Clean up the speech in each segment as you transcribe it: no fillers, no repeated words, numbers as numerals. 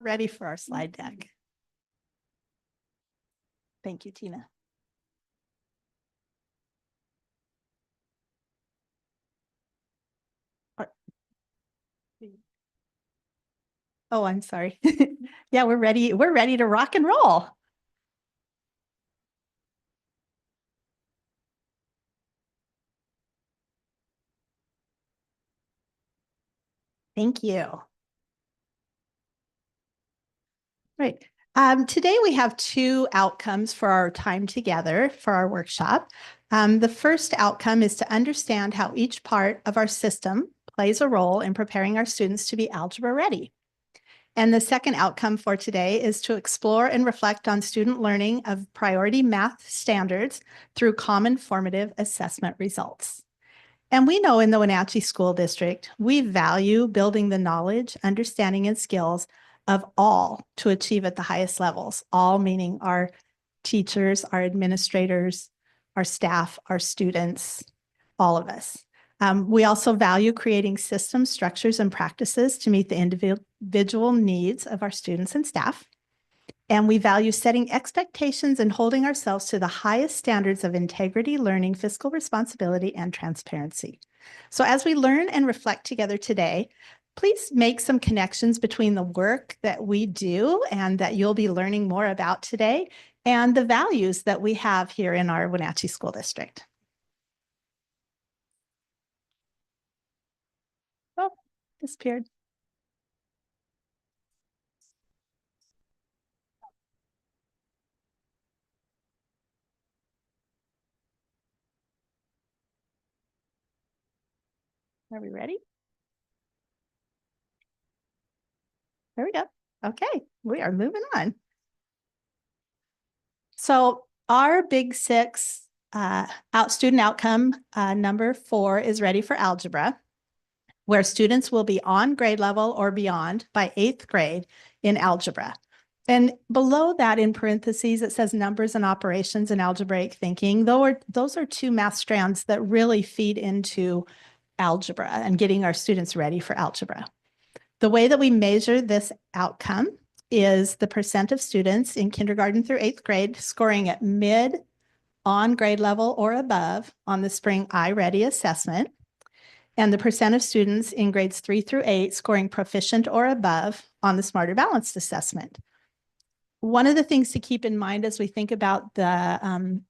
ready for our slide deck. Thank you, Tina. Oh, I'm sorry. Yeah, we're ready. We're ready to rock and roll. Thank you. Right. Today we have two outcomes for our time together for our workshop. The first outcome is to understand how each part of our system plays a role in preparing our students to be algebra ready. And the second outcome for today is to explore and reflect on student learning of priority math standards through common formative assessment results. And we know in the Wenatchee School District, we value building the knowledge, understanding, and skills of all to achieve at the highest levels, all meaning our teachers, our administrators, our staff, our students, all of us. We also value creating systems, structures, and practices to meet the individual needs of our students and staff. And we value setting expectations and holding ourselves to the highest standards of integrity, learning, fiscal responsibility, and transparency. So as we learn and reflect together today, please make some connections between the work that we do and that you'll be learning more about today and the values that we have here in our Wenatchee School District. Oh, disappeared. Are we ready? There we go. Okay, we are moving on. So our Big Six student outcome number 4 is ready for algebra, where students will be on grade level or beyond by 8th grade in algebra. And below that in parentheses, it says numbers and operations and algebraic thinking. Those are two math strands that really feed into algebra and getting our students ready for algebra. The way that we measure this outcome is the percent of students in kindergarten through 8th grade scoring at mid, on grade level or above on the spring iReady assessment, and the percent of students in grades 3 through 8 scoring proficient or above on the Smarter Balanced assessment. One of the things to keep in mind as we think about the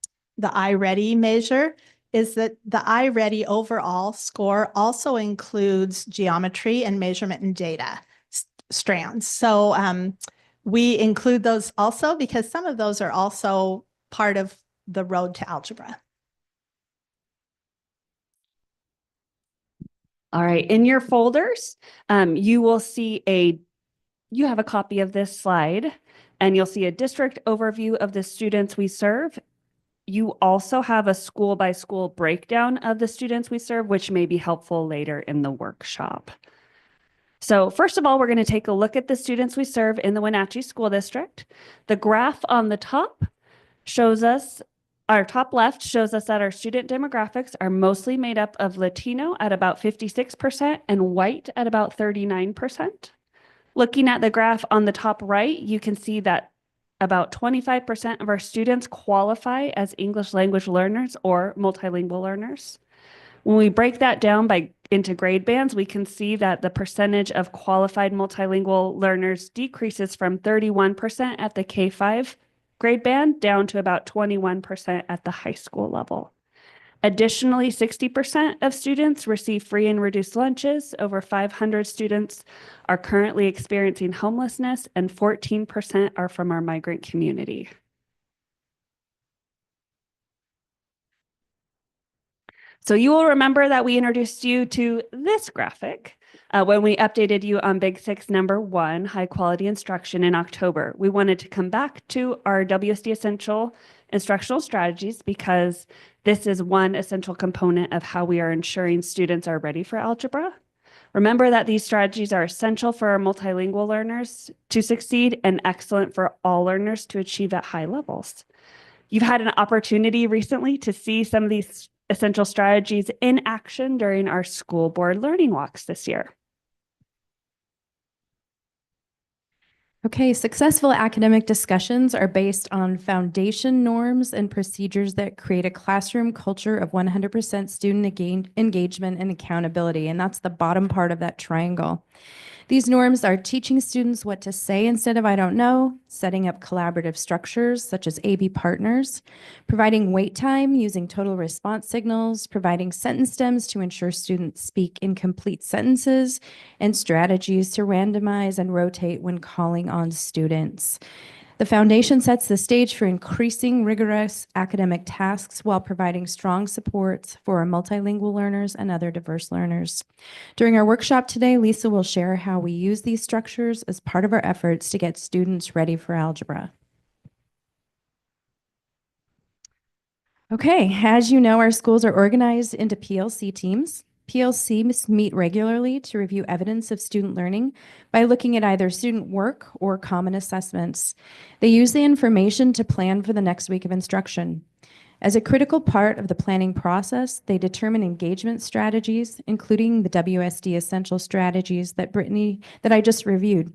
iReady measure is that the iReady overall score also includes geometry and measurement and data strands. So we include those also because some of those are also part of the road to algebra. All right, in your folders, you will see you have a copy of this slide, and you'll see a district overview of the students we serve. You also have a school by school breakdown of the students we serve, which may be helpful later in the workshop. So first of all, we're going to take a look at the students we serve in the Wenatchee School District. The graph on the top shows us, our top left shows us that our student demographics are mostly made up of Latino at about 56% and white at about 39%. Looking at the graph on the top right, you can see that about 25% of our students qualify as English language learners or multilingual learners. When we break that down into grade bands, we can see that the percentage of qualified multilingual learners decreases from 31% at the K-5 grade band down to about 21% at the high school level. Additionally, 60% of students receive free and reduced lunches. Over 500 students are currently experiencing homelessness, and 14% are from our migrant community. So you will remember that we introduced you to this graphic when we updated you on Big Six number 1, high quality instruction, in October. We wanted to come back to our WSD Essential instructional strategies because this is one essential component of how we are ensuring students are ready for algebra. Remember that these strategies are essential for our multilingual learners to succeed and excellent for all learners to achieve at high levels. You've had an opportunity recently to see some of these essential strategies in action during our school board learning walks this year. Okay, successful academic discussions are based on foundation norms and procedures that create a classroom culture of 100% student engagement and accountability. And that's the bottom part of that triangle. These norms are teaching students what to say instead of I don't know, setting up collaborative structures such as AB partners, providing wait time using total response signals, providing sentence stems to ensure students speak in complete sentences, and strategies to randomize and rotate when calling on students. The foundation sets the stage for increasing rigorous academic tasks while providing strong supports for our multilingual learners and other diverse learners. During our workshop today, Lisa will share how we use these structures as part of our efforts to get students ready for algebra. Okay, as you know, our schools are organized into PLC teams. PLCs meet regularly to review evidence of student learning by looking at either student work or common assessments. They use the information to plan for the next week of instruction. As a critical part of the planning process, they determine engagement strategies, including the WSD essential strategies that I just reviewed.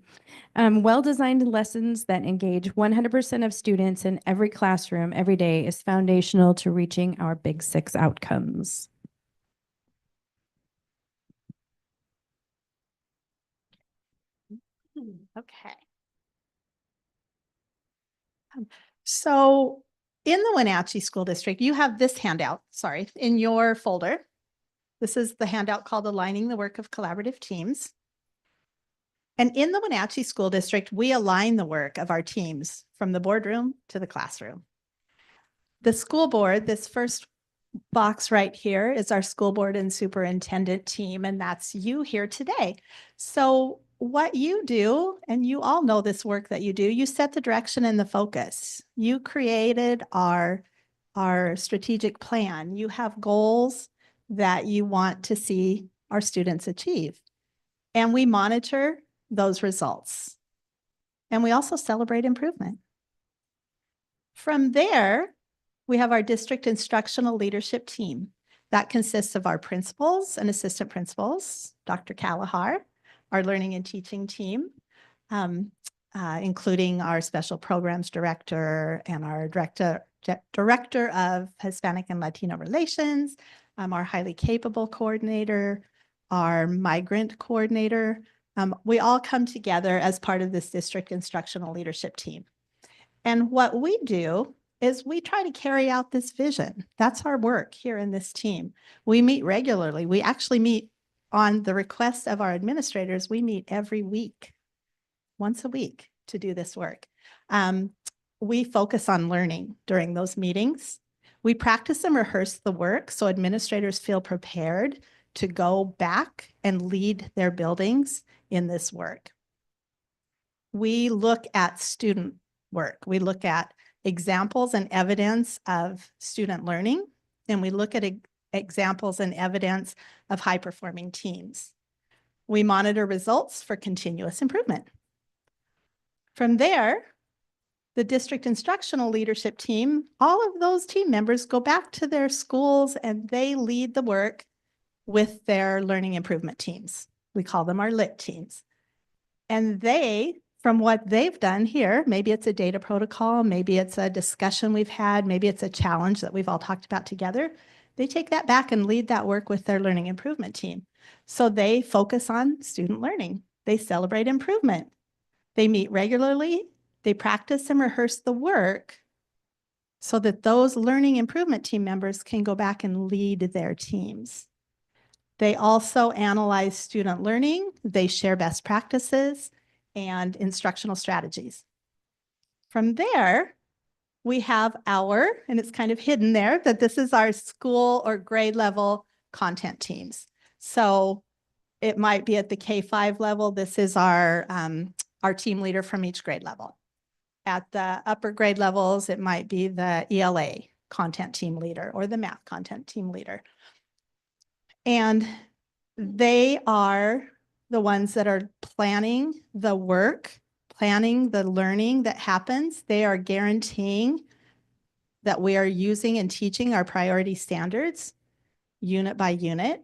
Well-designed lessons that engage 100% of students in every classroom every day is foundational to reaching our Big Six outcomes. Okay. So in the Wenatchee School District, you have this handout, sorry, in your folder. This is the handout called Aligning the Work of Collaborative Teams. And in the Wenatchee School District, we align the work of our teams from the boardroom to the classroom. The school board, this first box right here, is our school board and superintendent team, and that's you here today. So what you do, and you all know this work that you do, you set the direction and the focus. You created our strategic plan. You have goals that you want to see our students achieve. And we monitor those results. And we also celebrate improvement. From there, we have our district instructional leadership team. That consists of our principals and assistant principals, Dr. Kalahar, our learning and teaching team, including our special programs director and our director of Hispanic and Latino relations, our highly capable coordinator, our migrant coordinator. We all come together as part of this district instructional leadership team. And what we do is we try to carry out this vision. That's our work here in this team. We meet regularly. We actually meet on the request of our administrators. We meet every week, once a week, to do this work. We focus on learning during those meetings. We practice and rehearse the work so administrators feel prepared to go back and lead their buildings in this work. We look at student work. We look at examples and evidence of student learning, and we look at examples and evidence of high-performing teams. We monitor results for continuous improvement. From there, the district instructional leadership team, all of those team members go back to their schools and they lead the work with their learning improvement teams. We call them our LIT teams. And they, from what they've done here, maybe it's a data protocol, maybe it's a discussion we've had, maybe it's a challenge that we've all talked about together, they take that back and lead that work with their learning improvement team. So they focus on student learning. They celebrate improvement. They meet regularly. They practice and rehearse the work so that those learning improvement team members can go back and lead their teams. They also analyze student learning. They share best practices and instructional strategies. From there, we have and it's kind of hidden there, that this is our school or grade level content teams. So it might be at the K-5 level. This is our team leader from each grade level. At the upper grade levels, it might be the ELA content team leader or the math content team leader. And they are the ones that are planning the work, planning the learning that happens. They are guaranteeing that we are using and teaching our priority standards unit by unit.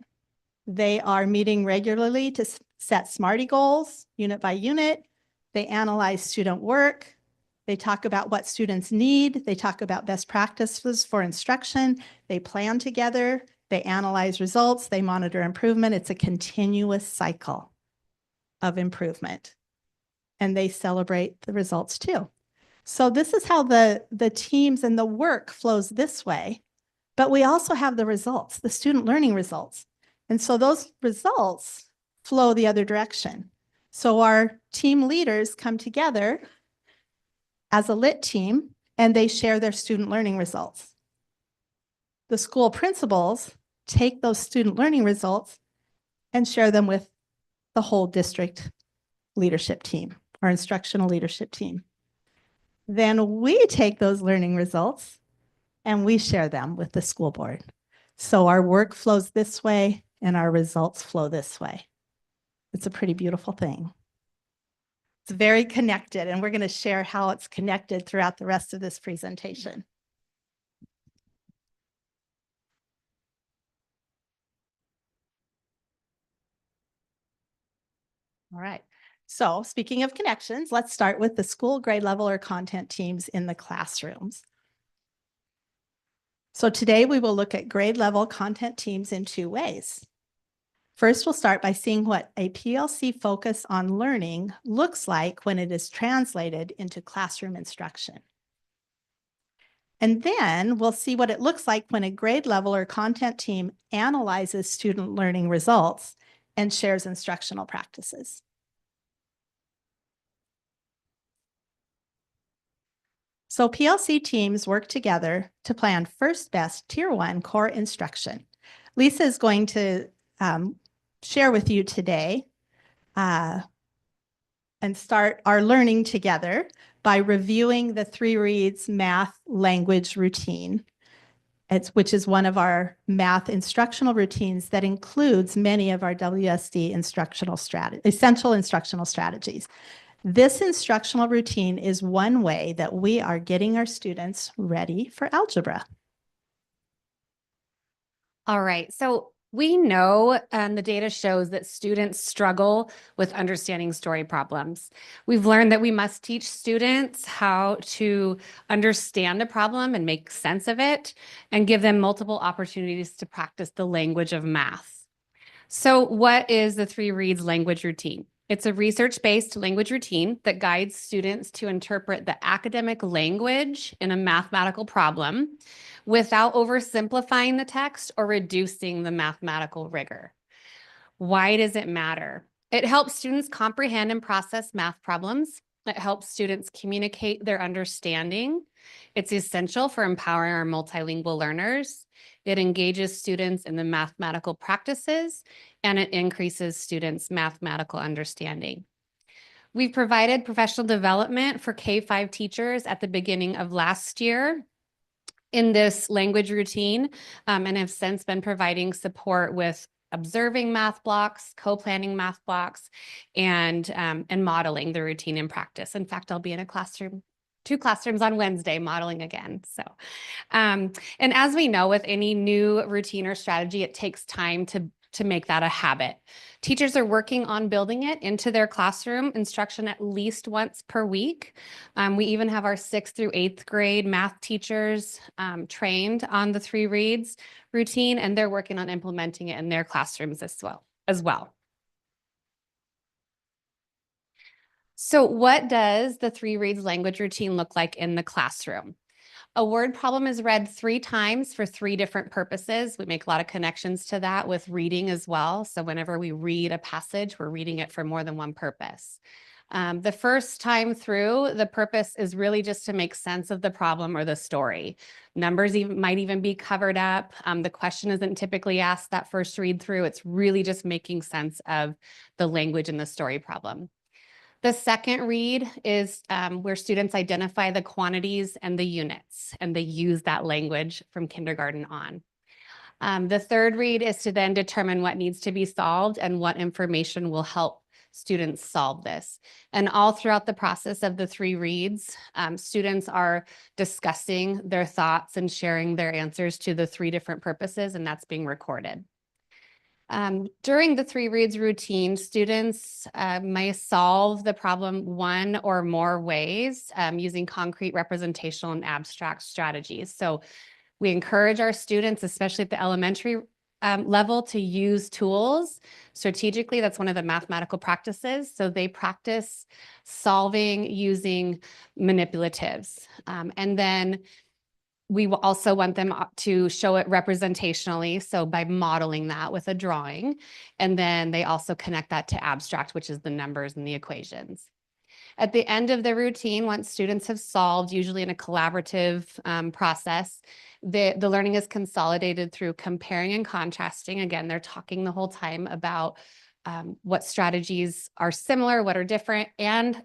They are meeting regularly to set SMARTY goals unit by unit. They analyze student work. They talk about what students need. They talk about best practices for instruction. They plan together. They analyze results. They monitor improvement. It's a continuous cycle of improvement. And they celebrate the results too. So this is how the teams and the work flows this way. But we also have the results, the student learning results. And so those results flow the other direction. So our team leaders come together as a lit team, and they share their student learning results. The school principals take those student learning results and share them with the whole district leadership team, our instructional leadership team. Then we take those learning results and we share them with the school board. So our work flows this way and our results flow this way. It's a pretty beautiful thing. It's very connected, and we're going to share how it's connected throughout the rest of this presentation. All right. So speaking of connections, let's start with the school grade level or content teams in the classrooms. So today we will look at grade level content teams in two ways. First, we'll start by seeing what a PLC focus on learning looks like when it is translated into classroom instruction. And then we'll see what it looks like when a grade level or content team analyzes student learning results and shares instructional practices. So PLC teams work together to plan first best Tier 1 core instruction. Lisa is going to share with you today and start our learning together by reviewing the 3 Reads math language routine, which is one of our math instructional routines that includes many of our WSD essential instructional strategies. This instructional routine is one way that we are getting our students ready for algebra. All right, so we know the data shows that students struggle with understanding story problems. We've learned that we must teach students how to understand a problem and make sense of it, and give them multiple opportunities to practice the language of math. So what is the 3 Reads language routine? It's a research-based language routine that guides students to interpret the academic language in a mathematical problem without oversimplifying the text or reducing the mathematical rigor. Why does it matter? It helps students comprehend and process math problems. It helps students communicate their understanding. It's essential for empowering our multilingual learners. It engages students in the mathematical practices, and it increases students' mathematical understanding. We've provided professional development for K-5 teachers at the beginning of last year in this language routine, and have since been providing support with observing math blocks, co-planning math blocks, and modeling the routine in practice. In fact, I'll be in a classroom, 2 classrooms on Wednesday modeling again. So, and as we know, with any new routine or strategy, it takes time to make that a habit. Teachers are working on building it into their classroom instruction at least once per week. We even have our 6th through 8th grade math teachers trained on the 3 Reads routine, and they're working on implementing it in their classrooms as well. So what does the 3 Reads language routine look like in the classroom? A word problem is read 3 times for 3 different purposes. We make a lot of connections to that with reading as well. So whenever we read a passage, we're reading it for more than one purpose. The first time through, the purpose is really just to make sense of the problem or the story. Numbers might even be covered up. The question isn't typically asked that first read through. It's really just making sense of the language in the story problem. The second read is where students identify the quantities and the units, and they use that language from kindergarten on. The third read is to then determine what needs to be solved and what information will help students solve this. And all throughout the process of the 3 reads, students are discussing their thoughts and sharing their answers to the 3 different purposes, and that's being recorded. During the 3 reads routine, students may solve the problem one or more ways using concrete, representational, and abstract strategies. So we encourage our students, especially at the elementary level, to use tools strategically. That's one of the mathematical practices. So they practice solving using manipulatives. And then we will also want them to show it representationally, so by modeling that with a drawing. And then they also connect that to abstract, which is the numbers and the equations. At the end of the routine, once students have solved, usually in a collaborative process, the learning is consolidated through comparing and contrasting. Again, they're talking the whole time about what strategies are similar, what are different, and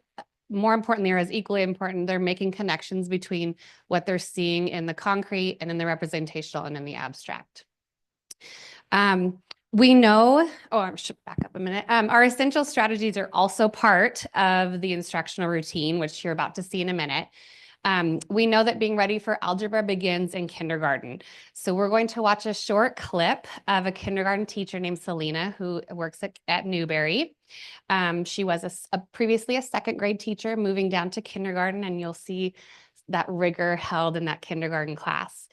more importantly, or as equally important, they're making connections between what they're seeing in the concrete and in the representational and in the abstract. We know, I should back up a minute. Our essential strategies are also part of the instructional routine, which you're about to see in a minute. We know that being ready for algebra begins in kindergarten. So we're going to watch a short clip of a kindergarten teacher named Selena who works at Newberry. She was previously a 2nd grade teacher moving down to kindergarten, and you'll see that rigor held in that kindergarten class.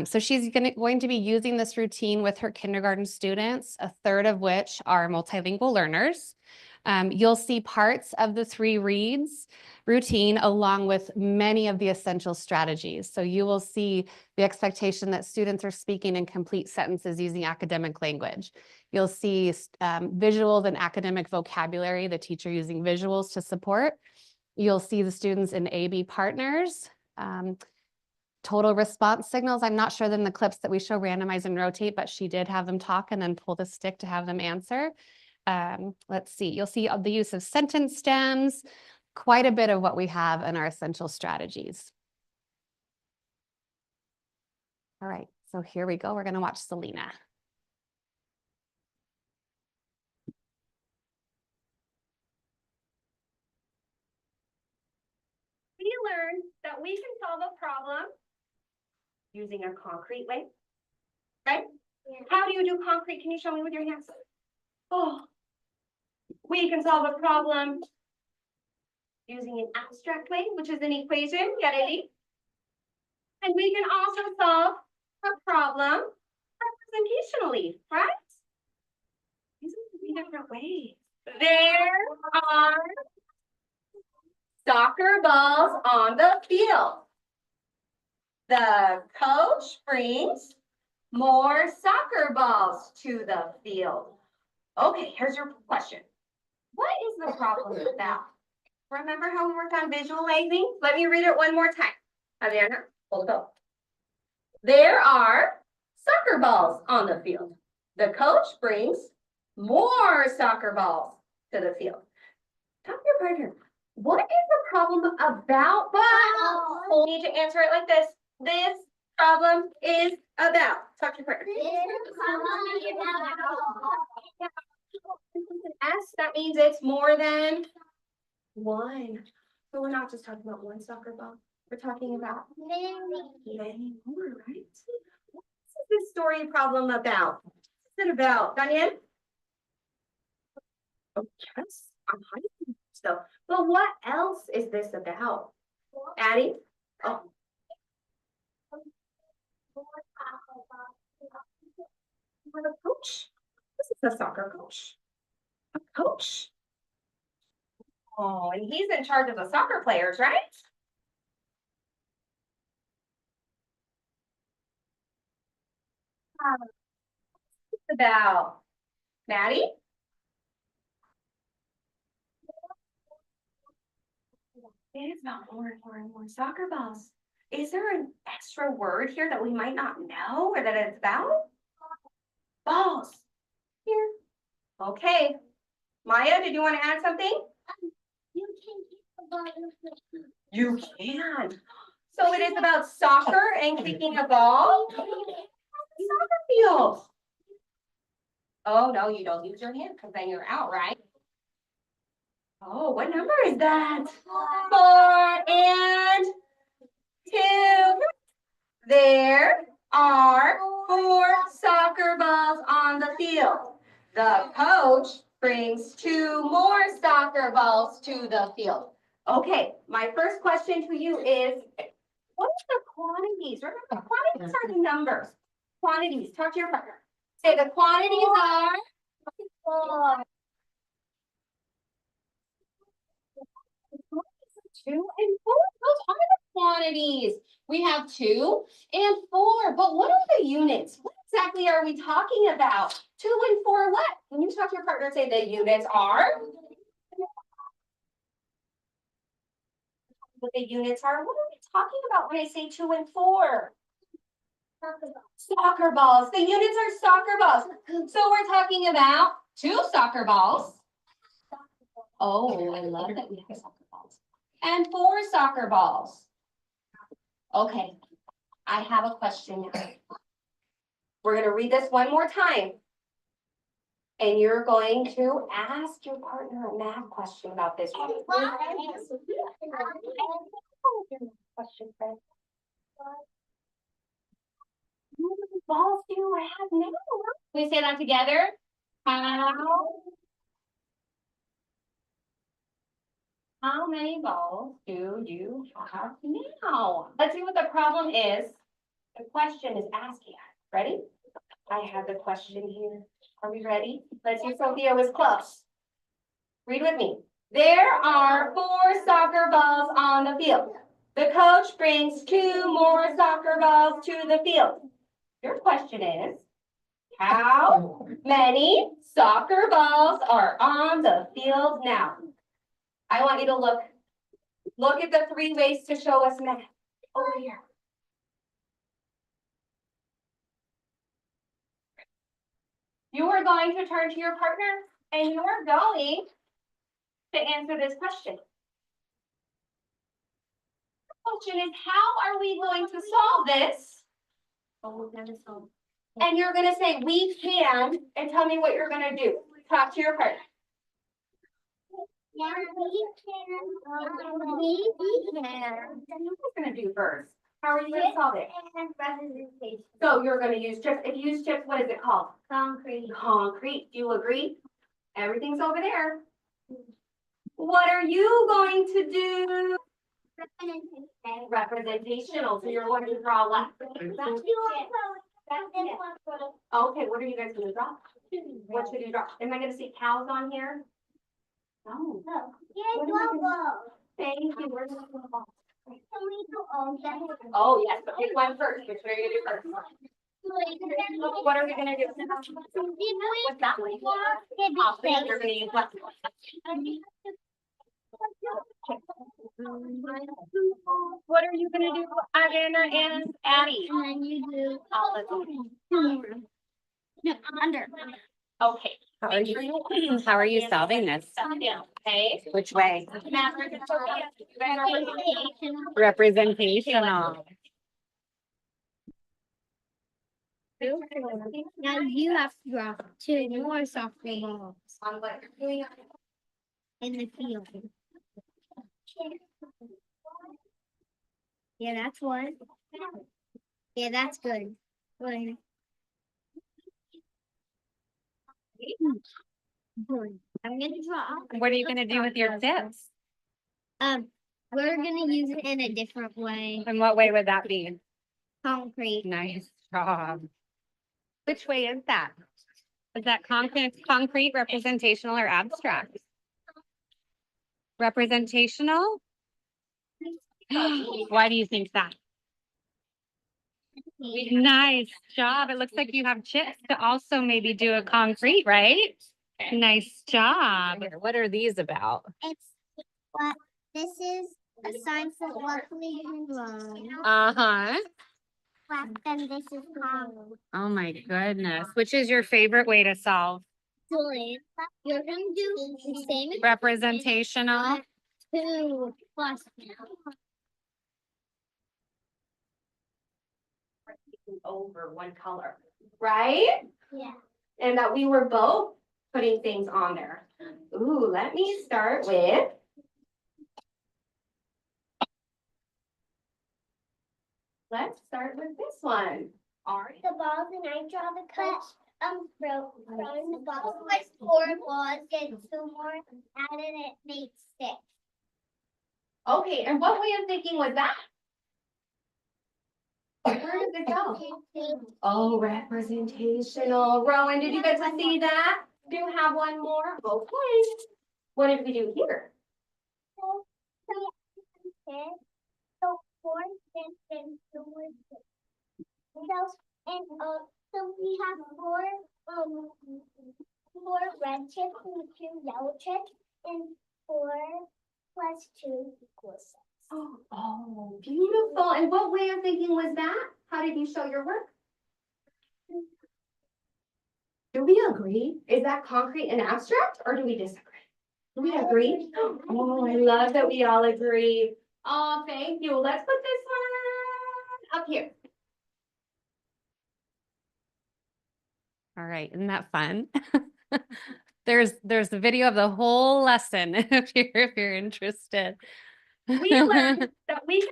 So she's going to be using this routine with her kindergarten students, a third of which are multilingual learners. You'll see parts of the 3 reads routine along with many of the essential strategies. So you will see the expectation that students are speaking in complete sentences using academic language. You'll see visuals and academic vocabulary, the teacher using visuals to support. You'll see the students in A-B partners. Total response signals. I'm not sure that in the clips that we show randomize and rotate, but she did have them talk and then pull the stick to have them answer. Let's see, you'll see the use of sentence stems, quite a bit of what we have in our essential strategies. All right, so here we go. We're going to watch Selena. We learned that we can solve a problem using a concrete way, right? Yeah. How do you do concrete? Can you show me with your hands? Oh, we can solve a problem using an abstract way, which is an equation, get it? And we can also solve a problem representationally, right? These are 3 different ways. There are soccer balls on the field. The coach brings more soccer balls to the field. Okay, here's your question. What is the problem about? Remember how we worked on visualizing? Let me read it one more time. Adriana, hold it up. There are soccer balls on the field. The coach brings more soccer balls to the field. Talk to your partner. What is the problem about? Well, you need to answer it like this. This problem is about. Talk to your partner. S, that means it's more than 1. So we're not just talking about 1 soccer ball. We're talking about many more, right? What is this story problem about? What's it about, Daniel? Oh, yes, I'm hiding stuff. But what else is this about? Addie? Oh. What a coach. This is a soccer coach. A coach. Oh, and he's in charge of the soccer players, right? What's this about? Maddie? It is about more and more and more soccer balls. Is there an extra word here that we might not know or that it's about? Balls. Here. Okay. Maya, did you want to add something? You can. So it is about soccer and kicking a ball? Soccer field. Oh, no, you don't use your hand because then you're out, right? Oh, what number is that? 4 and 2. There are 4 soccer balls on the field. The coach brings 2 more soccer balls to the field. Okay, my first question to you is, what are the quantities? Remember, quantities are the numbers. Quantities, talk to your partner. Say the quantities are. 2 and 4, those are the quantities. We have 2 and 4, but what are the units? What exactly are we talking about? 2 and 4 what? When you talk to your partner, say the units are. What the units are, what are we talking about when I say 2 and 4? Soccer balls. The units are soccer balls. So we're talking about 2 soccer balls. Oh, I love that we have soccer balls. And 4 soccer balls. Okay, I have a question now. We're going to read this one more time. And you're going to ask your partner a math question about this. Question, Fred. How many balls do you have now? Can we say that together? How many balls do you have now? Let's see what the problem is. The question is asking. Ready? I have the question here. Are we ready? Let's see if Sophia was close. Read with me. There are 4 soccer balls on the field. The coach brings 2 more soccer balls to the field. Your question is, how many soccer balls are on the field now? I want you to look at the 3 ways to show us math. Over here. You are going to turn to your partner and you are going to answer this question. The question is, how are we going to solve this? And you're going to say, we can, and tell me what you're going to do. Talk to your partner. Yeah, we can. What are you going to do first? How are you going to solve it? So you're going to use chips. If you use chips, what is it called? Concrete. Concrete. Do you agree? Everything's over there. What are you going to do? Representational. So you're going to draw what? Okay, what are you guys going to draw? What should you draw? Am I going to see cows on here? No. Thank you. Where's the ball? Oh, yes, but pick one first. Which one are you going to do first? What are we going to do? What's that one? You're going to use what? What are you going to do, Anna and Addie? And then you do. No, under. Okay. How are you solving this? Okay. Which way? Representation. Representational. Now you have to draw 2 more soccer balls On what you're doing. in the field. Yeah, that's one. Yeah, that's good. Good. Good. I'm gonna draw. What are you going to do with your tips? We're gonna use it in a different way. And what way would that be? Concrete. Nice job. Which way is that? Is that concrete, representational, or abstract? Representational? Why do you think that? Nice job. It looks like you have chips to also maybe do a concrete, right? Nice job. What are these about? It's what this is a sign for what we can run. Uh-huh. And this is how. Oh my goodness. Which is your favorite way to solve? You're gonna do the same. Representational. 2 plus. Over one color, right? Yeah. And that we were both putting things on there. Ooh, let me start with. Let's start with this one. All right. The balls and I draw the cuts. from the box was 4 balls, then 2 more, and then it made 6. Okay, and what way of thinking was that? Where does it go? Oh, representational. Rowan, did you get to see that? Do you have one more? Okay. What did we do here? So 4, then 2 more 6. So we have 4 red chips and 2 yellow chips, and 4 plus 2 equals 6. Oh, beautiful. And what way of thinking was that? How did you show your work? Do we agree? Is that concrete and abstract, or do we disagree? Do we agree? Oh, I love that we all agree. Oh, thank you. Let's put this one up here. All right, isn't that fun? There's the video of the whole lesson if you're interested. We learned that we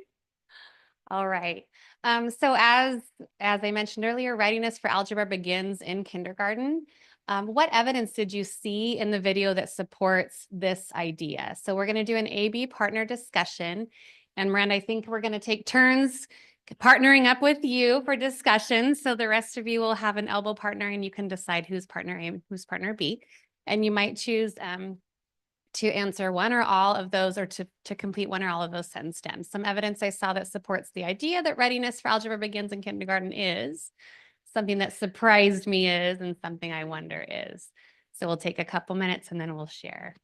All right. So as I mentioned earlier, readiness for algebra begins in kindergarten. What evidence did you see in the video that supports this idea? So we're going to do an A-B partner discussion. And Miranda, I think we're going to take turns partnering up with you for discussion. So the rest of you will have an elbow partner and you can decide who's partner A and who's partner B. And you might choose to answer one or all of those, or to complete one or all of those sentence stems. Some evidence I saw that supports the idea that readiness for algebra begins in kindergarten is, something that surprised me is, and something I wonder is. So we'll take a couple minutes and then we'll share.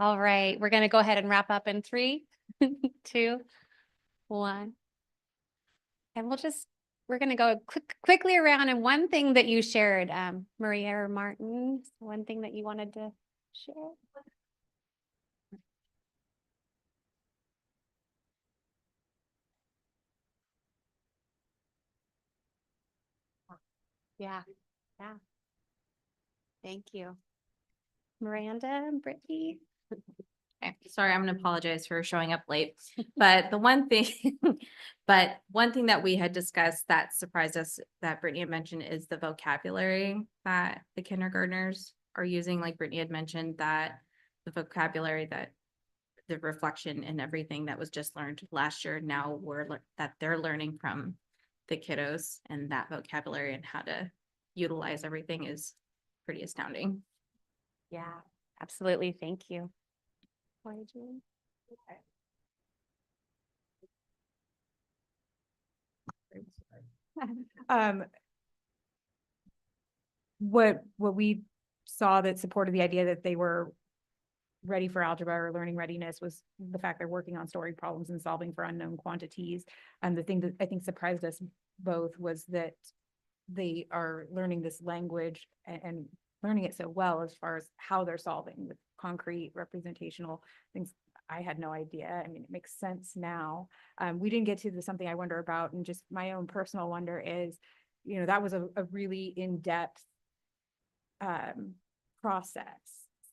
All right, we're going to go ahead and wrap up in 3, 2, 1. And we're going to go quickly around. And one thing that you shared, Maria or Martin, one thing that you wanted to share? Yeah, yeah. Thank you. Miranda and Brittany. Okay, sorry, I'm gonna apologize for showing up late, but one thing that we had discussed that surprised us that Brittany had mentioned is the vocabulary that the kindergartners are using. Like Brittany had mentioned, that the vocabulary, that the reflection and everything that was just learned last year, now that they're learning from the kiddos, and that vocabulary and how to utilize everything is pretty astounding. Yeah, absolutely. Thank you. What we saw that supported the idea that they were ready for algebra or learning readiness was the fact they're working on story problems and solving for unknown quantities. And the thing that I think surprised us both was that they are learning this language and learning it so well as far as how they're solving with concrete representational things. I had no idea. I mean, it makes sense now. We didn't get to the something I wonder about, and just my own personal wonder is, that was a really in-depth process.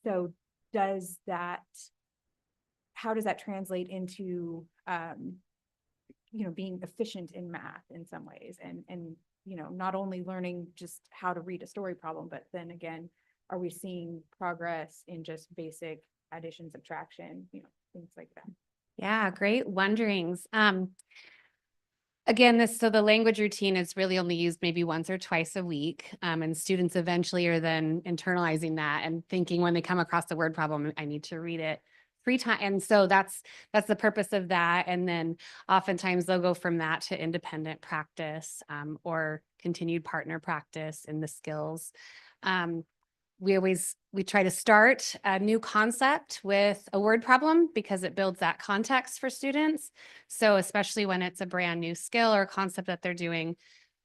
So how does that translate into being efficient in math in some ways, and not only learning just how to read a story problem, but then again, are we seeing progress in just basic addition, subtraction, things like that? Yeah, great wonderings. Again, so the language routine is really only used maybe once or twice a week. And students eventually are then internalizing that and thinking when they come across the word problem, I need to read it 3 times. And so that's the purpose of that. And then oftentimes they'll go from that to independent practice, or continued partner practice in the skills. We try to start a new concept with a word problem because it builds that context for students. So especially when it's a brand new skill or concept that they're doing,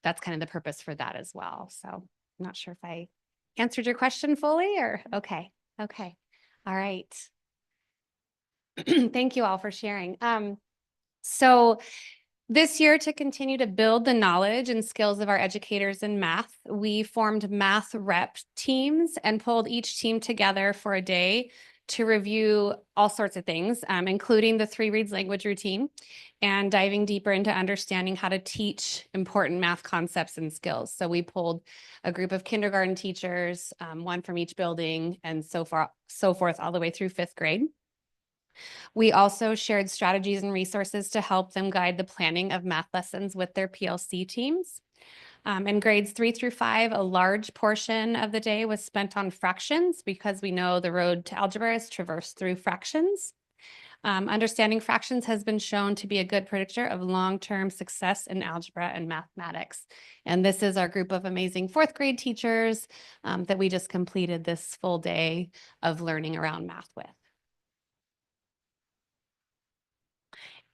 that's kind of the purpose for that as well. So I'm not sure if I answered your question fully, or okay. All right. Thank you all for sharing. So this year, to continue to build the knowledge and skills of our educators in math, we formed math rep teams and pulled each team together for a day to review all sorts of things, including the 3 reads language routine, and diving deeper into understanding how to teach important math concepts and skills. So we pulled a group of kindergarten teachers, 1 from each building, and so forth all the way through 5th grade. We also shared strategies and resources to help them guide the planning of math lessons with their PLC teams. In grades 3 through 5, a large portion of the day was spent on fractions because we know the road to algebra is traversed through fractions. Understanding fractions has been shown to be a good predictor of long-term success in algebra and mathematics. And this is our group of amazing 4th grade teachers that we just completed this full day of learning around math with.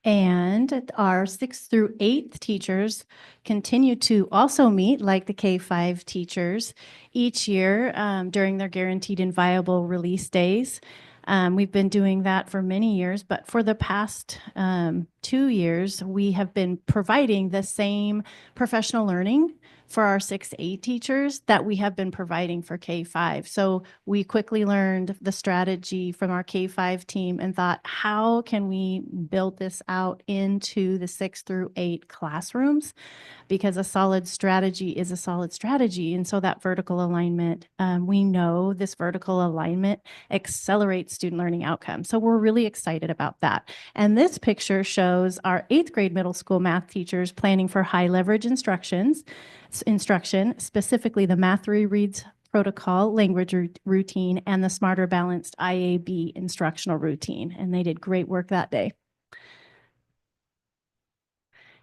And our 6th through 8th teachers continue to also meet like the K-5 teachers each year during their guaranteed and viable release days. We've been doing that for many years, but for the past 2 years, we have been providing the same professional learning for our 6A teachers that we have been providing for K-5. So we quickly learned the strategy from our K-5 team and thought, how can we build this out into the 6 through 8 classrooms? Because a solid strategy is a solid strategy. And so that vertical alignment, we know this vertical alignment accelerates student learning outcomes. So we're really excited about that. And this picture shows our 8th grade middle school math teachers planning for high leverage instruction, specifically the Math Reads protocol, language routine, and the Smarter Balanced IAB instructional routine. And they did great work that day.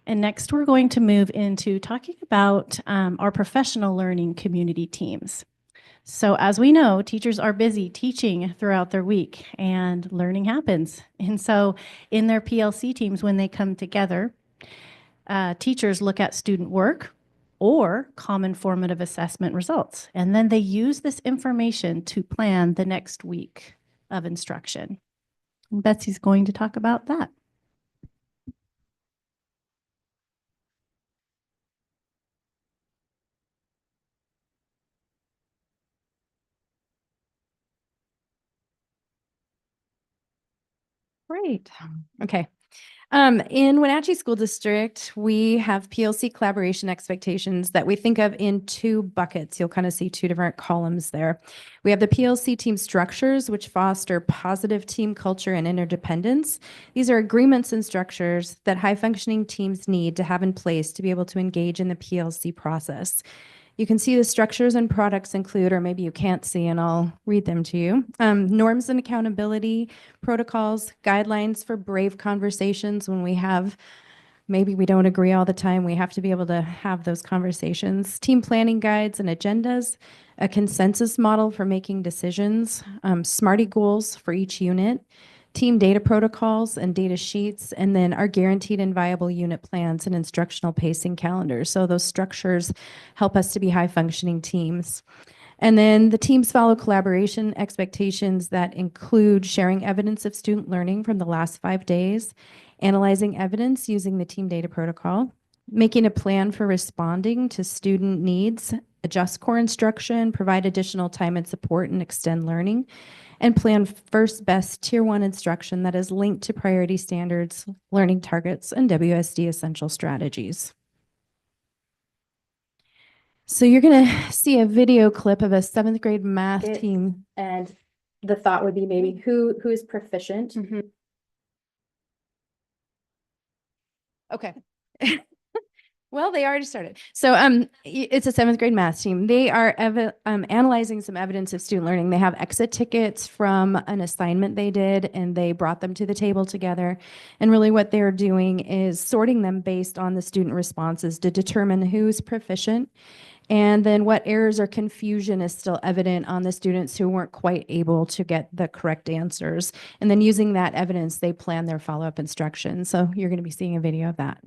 And next, we're going to move into talking about our professional learning community teams. So as we know, teachers are busy teaching throughout their week and learning happens. And so in their PLC teams, when they come together, teachers look at student work or common formative assessment results. And then they use this information to plan the next week of instruction. And Betsy's going to talk about that. Great. Okay. In Wenatchee School District, we have PLC collaboration expectations that we think of in 2 buckets. You'll kind of see 2 different columns there. We have the PLC team structures, which foster positive team culture and interdependence. These are agreements and structures that high-functioning teams need to have in place to be able to engage in the PLC process. You can see the structures and products include, or maybe you can't see, and I'll read them to you. Norms and accountability, protocols, guidelines for brave conversations when maybe we don't agree all the time. We have to be able to have those conversations. Team planning guides and agendas, a consensus model for making decisions, SMARTY goals for each unit, team data protocols and data sheets, and then our guaranteed and viable unit plans and instructional pacing calendars. So those structures help us to be high functioning teams. And then the teams follow collaboration expectations that include sharing evidence of student learning from the last 5 days, analyzing evidence using the team data protocol, making a plan for responding to student needs, adjust core instruction, provide additional time and support, and extend learning, and plan first best tier 1 instruction that is linked to priority standards, learning targets, and WSD essential strategies. So you're going to see a video clip of a 7th grade math team. And the thought would be maybe who is proficient. Okay. Well, they already started. So it's a 7th grade math team. They are analyzing some evidence of student learning. They have exit tickets from an assignment they did, and they brought them to the table together. And really what they're doing is sorting them based on the student responses to determine who's proficient, and then what errors or confusion is still evident on the students who weren't quite able to get the correct answers. And then using that evidence, they plan their follow-up instruction. So you're going to be seeing a video of that.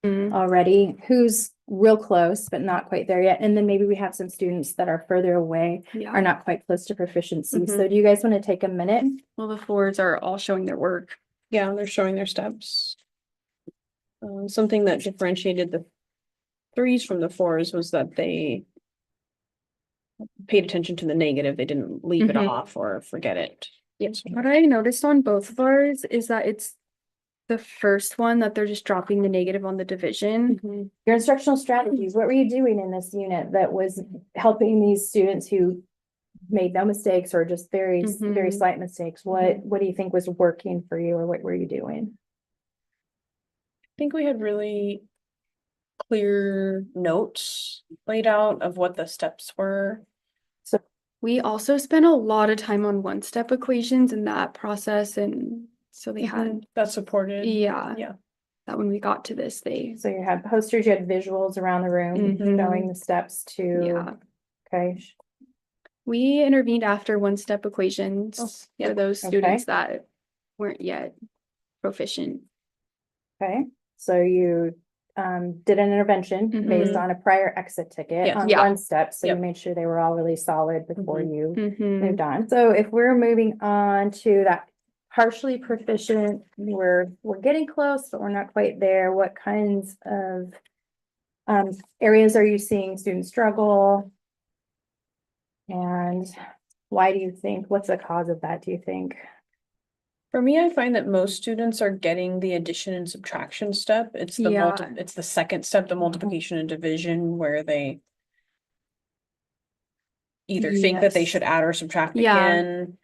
Already, who's real close, but not quite there yet. And then maybe we have some students that are further away, are not quite close to proficiency. So do you guys want to take a minute? Well, the 4s are all showing their work. Yeah, they're showing their steps. Something that differentiated the 3s from the 4s was that they paid attention to the negative. They didn't leave it off or forget it. Yes. What I noticed on both of ours is that it's the first one that they're just dropping the negative on the division. Your instructional strategies, what were you doing in this unit that was helping these students who made no mistakes or just very slight mistakes? What do you think was working for you, or what were you doing? I think we had really clear notes laid out of what the steps were. So we also spent a lot of time on 1-step equations in that process, and so they had that supported. Yeah. Yeah. That when we got to this, So you had posters, you had visuals around the room showing the steps to. Okay. We intervened after 1-step equations for those students that weren't yet proficient. Okay. So you did an intervention based on a prior exit ticket on 1-step. So you made sure they were all really solid before you moved on. So if we're moving on to that partially proficient, we're getting close, but we're not quite there. What kinds of areas are you seeing students struggle? And why do you think, what's the cause of that, do you think? For me, I find that most students are getting the addition and subtraction step. It's the it's the second step, the multiplication and division, where they either think that they should add or subtract again.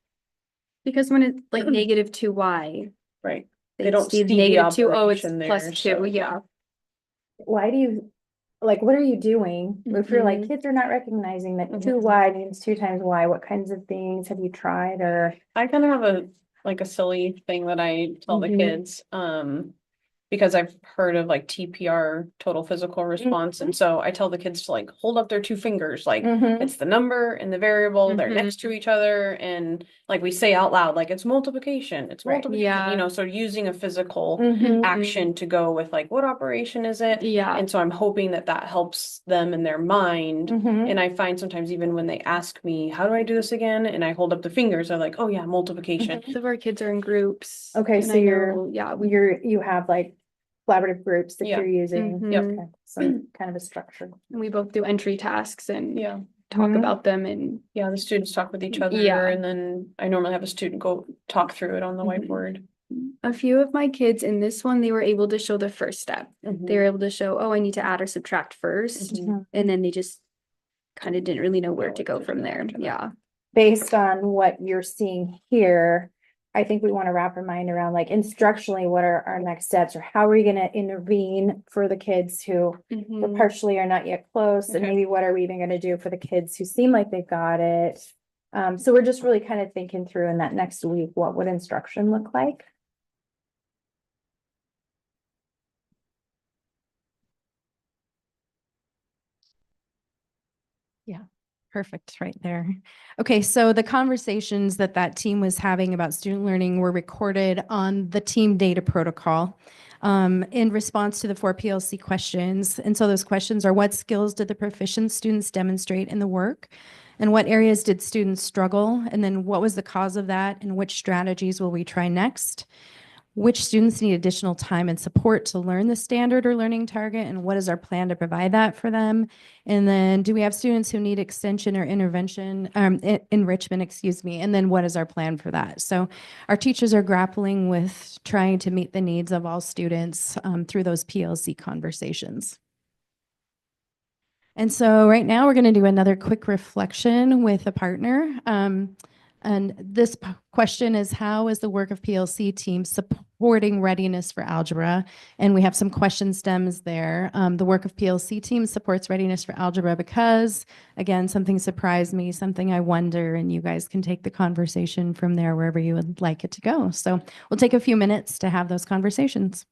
Because when it's like negative 2y, right? They don't see negative 2, oh, it's plus 2, so. Why do you, like, what are you doing? If you're like, kids are not recognizing that 2y means 2 times y, what kinds of things have you tried? Or I kind of have a silly thing that I tell the kids, because I've heard of like TPR, total physical response. And so I tell the kids to like hold up their 2 fingers, like it's the number and the variable, they're next to each other. And like we say out loud, like it's multiplication, you know, so using a physical action to go with like, what operation is it? And so I'm hoping that that helps them in their mind. And I find sometimes even when they ask me, how do I do this again? And I hold up the fingers, they're like, oh yeah, multiplication. Most of our kids are in groups. Okay, so you have like collaborative groups that you're using. Okay, some kind of a structure. And we both do entry tasks and talk about them, and the students talk with each other, and then I normally have a student go talk through it on the whiteboard. A few of my kids in this one, they were able to show the first step. They were able to show, oh, I need to add or subtract first, and then they just kind of didn't really know where to go from there. Based on what you're seeing here, I think we want to wrap our mind around like instructionally, what are our next steps, or how are we going to intervene for the kids who were partially or not yet close, and maybe what are we even going to do for the kids who seem like they've got it. So we're just really kind of thinking through in that next week, what would instruction look like? Yeah. Perfect, right there. Okay, so the conversations that team was having about student learning were recorded on the team data protocol. in response to the 4 PLC questions. And so those questions are, what skills did the proficient students demonstrate in the work? And what areas did students struggle? And then what was the cause of that? And which strategies will we try next? Which students need additional time and support to learn the standard or learning target? And what is our plan to provide that for them? And then do we have students who need extension or intervention, enrichment, excuse me? And then what is our plan for that? So our teachers are grappling with trying to meet the needs of all students through those PLC conversations. And so right now we're going to do another quick reflection with a partner. And this question is, how is the work of PLC team supporting readiness for algebra? And we have some question stems there. The work of PLC team supports readiness for algebra because, again, something surprised me, something I wonder, and you guys can take the conversation from there wherever you would like it to go. So we'll take a few minutes to have those conversations.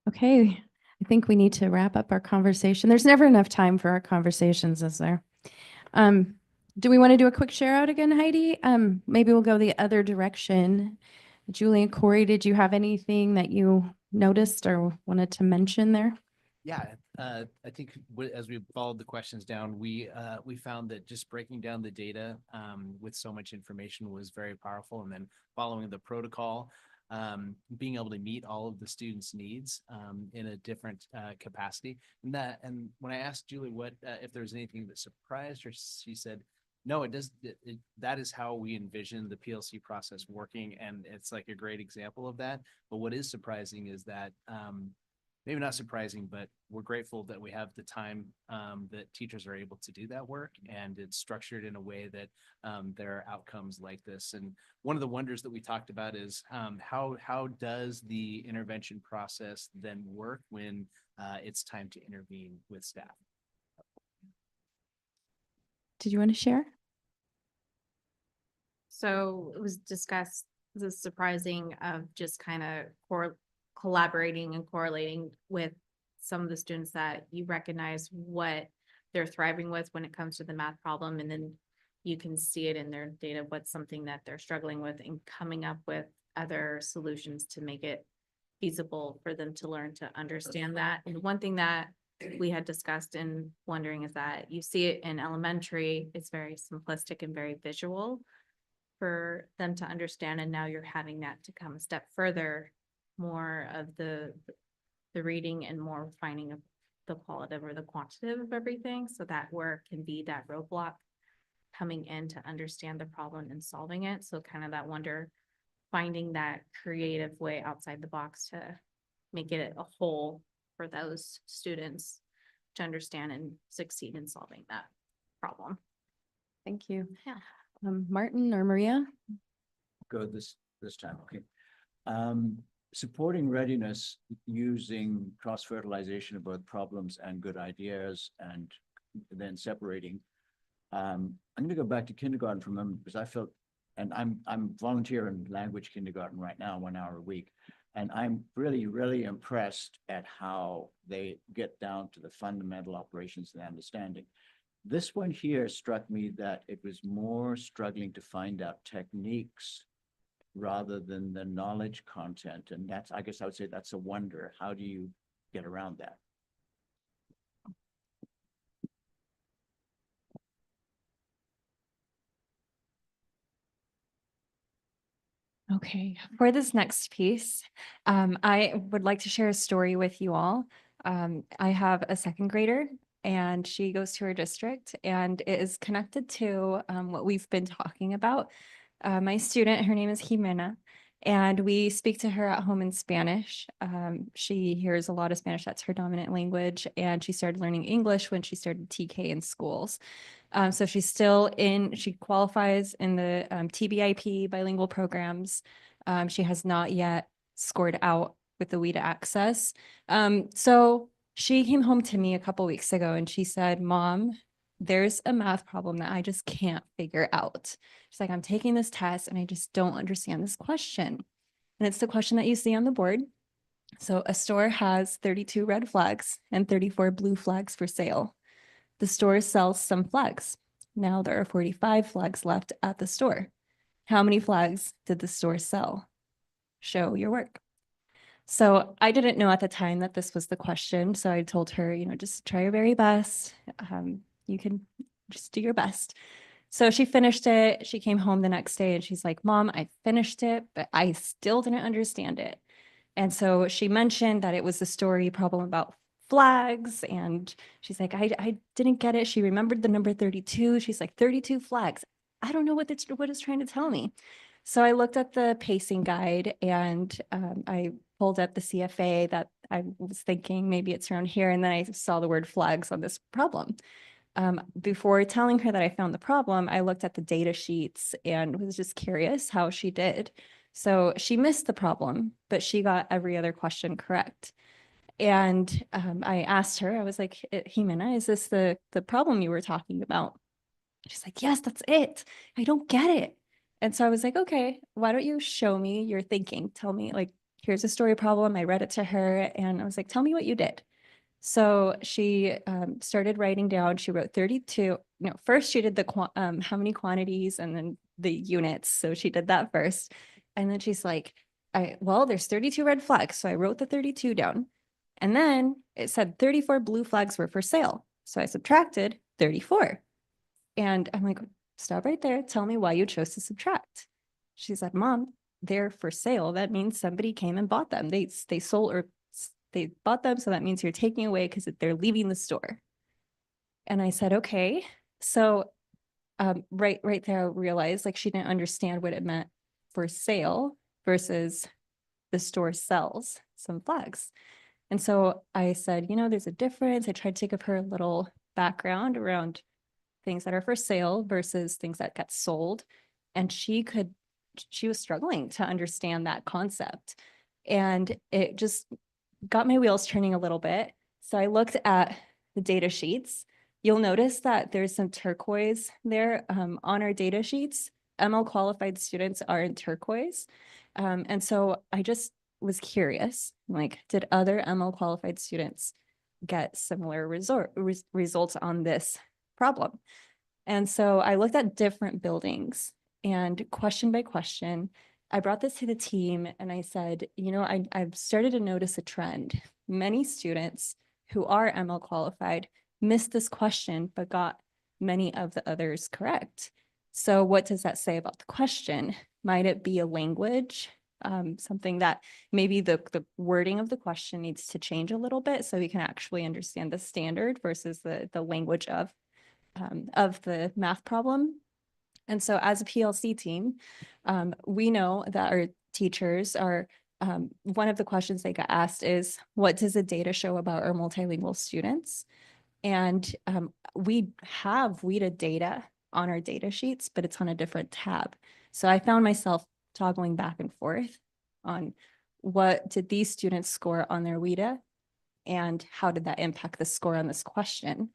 Okay, I think we need to wrap up our conversation. There's never enough time for our conversations, is there? Do we want to do a quick share out again, Heidi? Maybe we'll go the other direction. Julie and Corey, did you have anything that you noticed or wanted to mention there? Yeah, I think as we followed the questions down, we found that just breaking down the data with so much information was very powerful, and then following the protocol, being able to meet all of the students' needs in a different capacity. And when I asked Julie what if there was anything that surprised her, she said, no, it does. That is how we envision the PLC process working, and it's like a great example of that. But what is surprising is that maybe not surprising, but we're grateful that we have the time that teachers are able to do that work, and it's structured in a way that there are outcomes like this. And one of the wonders that we talked about is how does the intervention process then work when it's time to intervene with staff? Did you want to share? So it was discussed, the surprising of just kind of collaborating and correlating with some of the students that you recognize what they're thriving with when it comes to the math problem. And then you can see it in their data, what's something that they're struggling with, and coming up with other solutions to make it feasible for them to learn to understand that. And one thing that we had discussed and wondering is that you see it in elementary, it's very simplistic and very visual for them to understand. And now you're having that to come a step further, more of the reading and more refining of the qualitative or the quantitative of everything. So that work can be that roadblock coming in to understand the problem and solving it. So kind of that wonder, finding that creative way outside the box to make it a whole for those students to understand and succeed in solving that problem. Thank you. Yeah. Martin or Maria? Go this time, okay. Supporting readiness using cross-fertilization of both problems and good ideas, and then separating. I'm going to go back to kindergarten for a moment because I felt and I'm volunteer in language kindergarten right now, 1 hour a week. And I'm really, really impressed at how they get down to the fundamental operations and understanding. This one here struck me that it was more struggling to find out techniques rather than the knowledge content. And that's, I guess I would say that's a wonder. How do you get around that? Okay, for this next piece, I would like to share a story with you all. I have a second grader and she goes to her district and it is connected to what we've been talking about. My student, her name is Jimena, and we speak to her at home in Spanish. She hears a lot of Spanish, that's her dominant language, and she started learning English when she started TK in schools. So she's still she qualifies in the TBIP bilingual programs. She has not yet scored out with the WIDA access. So she came home to me a couple weeks ago and she said, Mom, there's a math problem that I just can't figure out. She's like, I'm taking this test and I just don't understand this question. And it's the question that you see on the board. So a store has 32 red flags and 34 blue flags for sale. The store sells some flags. Now there are 45 flags left at the store. How many flags did the store sell? Show your work. So I didn't know at the time that this was the question. So I told her, just try your very best. You can just do your best. So she finished it. She came home the next day and she's like, Mom, I finished it, but I still didn't understand it. And so she mentioned that it was the story problem about flags. And she's like, I didn't get it. She remembered the number 32. She's like, 32 flags. I don't know what it's trying to tell me. So I looked at the pacing guide and I pulled up the CFA that I was thinking maybe it's around here. And then I saw the word flags on this problem. Before telling her that I found the problem, I looked at the data sheets and was just curious how she did. So she missed the problem, but she got every other question correct. And I asked her, I was like, Jimena, is this the problem you were talking about? She's like, yes, that's it. I don't get it. And so I was like, okay, why don't you show me your thinking? Tell me, like, here's a story problem. I read it to her and I was like, tell me what you did. So she started writing down, she wrote 32. No, first she did the how many quantities and then the units. So she did that first. And then she's like, well, there's 32 red flags. So I wrote the 32 down. And then it said 34 blue flags were for sale. So I subtracted 34. And I'm like, stop right there. Tell me why you chose to subtract. She said, Mom, they're for sale. That means somebody came and bought them. They sold or they bought them. So that means you're taking away because they're leaving the store. And I said, okay. So right there, I realized like she didn't understand what it meant for sale versus the store sells some flags. And so I said, there's a difference. I tried to give her a little background around things that are for sale versus things that get sold. And she was struggling to understand that concept. And it just got my wheels turning a little bit. So I looked at the data sheets. You'll notice that there's some turquoise there on our data sheets. ML qualified students are in turquoise. And so I just was curious, like, did other ML qualified students get similar results on this problem? And so I looked at different buildings and question by question, I brought this to the team and I said, I've started to notice a trend. Many students who are ML qualified missed this question, but got many of the others correct. So what does that say about the question? Might it be a language? Something that maybe the wording of the question needs to change a little bit so we can actually understand the standard versus the language of the math problem. And so as a PLC team, we know that our teachers are, one of the questions they got asked is, what does the data show about our multilingual students? And we have WIDA data on our data sheets, but it's on a different tab. So I found myself toggling back and forth on what did these students score on their WIDA and how did that impact the score on this question?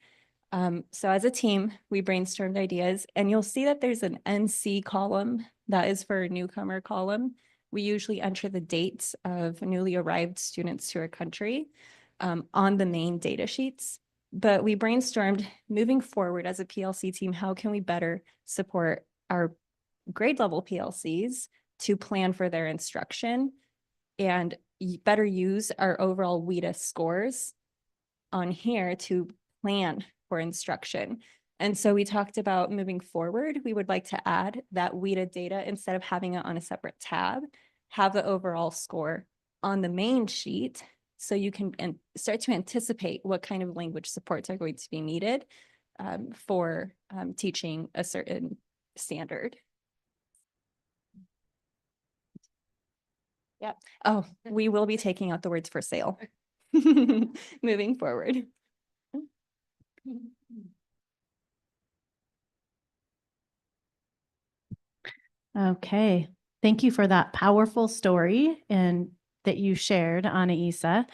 So as a team, we brainstormed ideas, and you'll see that there's an NC column that is for a newcomer column. We usually enter the dates of newly arrived students to our country on the main data sheets. But we brainstormed moving forward as a PLC team, how can we better support our grade level PLCs to plan for their instruction and better use our overall WIDA scores on here to plan for instruction. And so we talked about moving forward, we would like to add that WIDA data instead of having it on a separate tab, have the overall score on the main sheet so you can start to anticipate what kind of language supports are going to be needed for teaching a certain standard. Yeah. Oh, we will be taking out the words for sale moving forward. Okay, thank you for that powerful story and that you shared, Anaisa.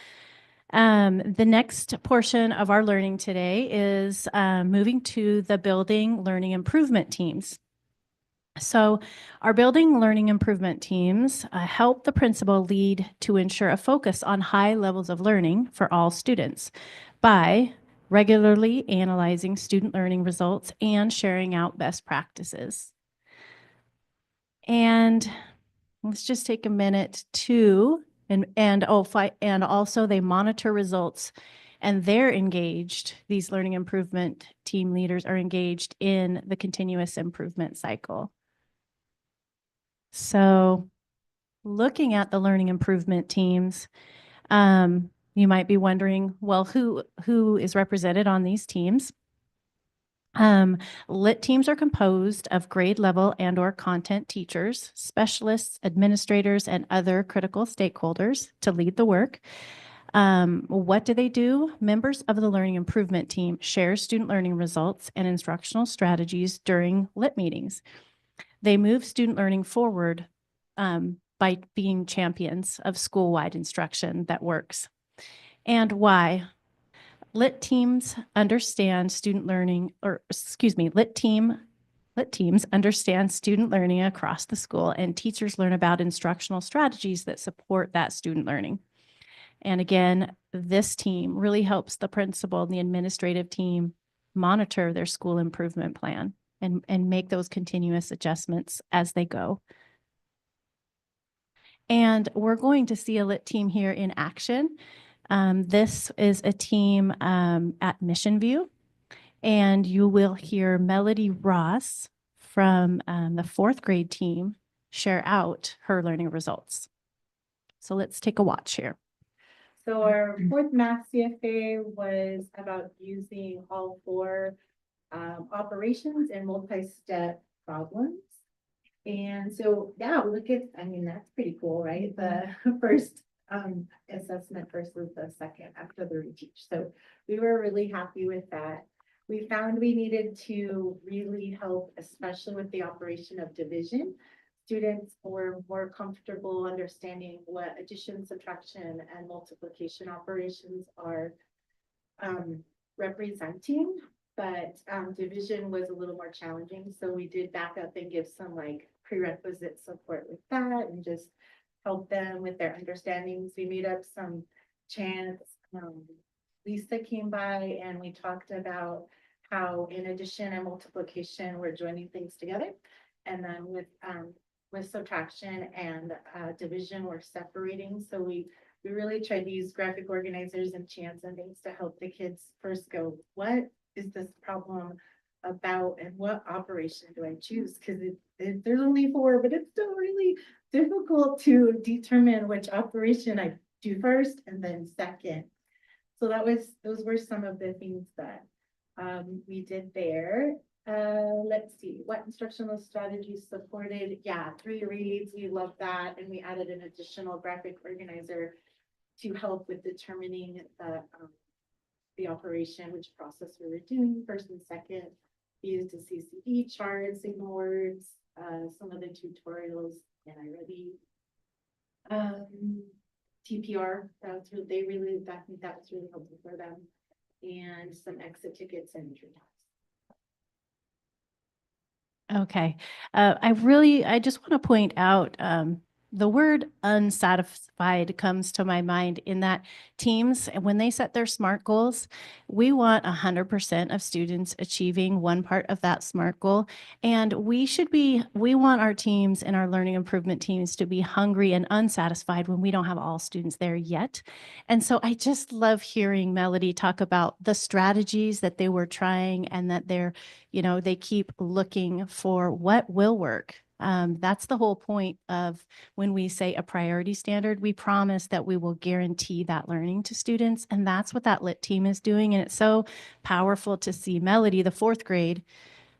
The next portion of our learning today is moving to the building learning improvement teams. So our building learning improvement teams help the principal lead to ensure a focus on high levels of learning for all students by regularly analyzing student learning results and sharing out best practices. And let's just take a minute to, and also they monitor results and they're engaged. These learning improvement team leaders are engaged in the continuous improvement cycle. So looking at the learning improvement teams, you might be wondering, well, who is represented on these teams? Lit teams are composed of grade level and/or content teachers, specialists, administrators, and other critical stakeholders to lead the work. What do? Members of the learning improvement team share student learning results and instructional strategies during lit meetings. They move student learning forward by being champions of school-wide instruction that works. And why? Lit teams understand student learning, lit teams understand student learning across the school, and teachers learn about instructional strategies that support that student learning. And again, this team really helps the principal and the administrative team monitor their school improvement plan and make those continuous adjustments as they go. And we're going to see a lit team here in action. This is a team at Mission View, and you will hear Melody Ross from the 4th grade team share out her learning results. So let's take a watch here. So our 4th math CFA was about using all 4 operations and multi-step problems. And so, yeah, look at, I mean, that's pretty cool, right? The first assessment versus the second after the reteach. So we were really happy with that. We found we needed to really help, especially with the operation of division. Students were more comfortable understanding what addition, subtraction, and multiplication operations are representing, but division was a little more challenging. So we did back up and give some like prerequisite support with that and just help them with their understandings. We made up some chants. Lisa came by and we talked about how in addition and multiplication, we're joining things together. And then with subtraction and division, we're separating. So we really tried to use graphic organizers and chants and things to help the kids first go, what is this problem about and what operation do I choose? Because there's only 4, but it's still really difficult to determine which operation I do first and then second. So those were some of the things that we did there. Let's see, what instructional strategies supported? Yeah, 3 reads, we love that. And we added an additional graphic organizer to help with determining the operation, which process we were doing first and second. We used a CCD chart, signal words, some of the tutorials, and TPR, I think that was really helpful for them. and some exit tickets and entry times. Okay. I just want to point out, the word unsatisfied comes to my mind in that teams, when they set their SMART goals, we want 100% of students achieving one part of that SMART goal. And we want our teams and our learning improvement teams to be hungry and unsatisfied when we don't have all students there yet. And so I just love hearing Melody talk about the strategies that they were trying and that they keep looking for what will work. That's the whole point of when we say a priority standard, we promise that we will guarantee that learning to students. And that's what that LIT team is doing. And it's so powerful to see Melody, the fourth grade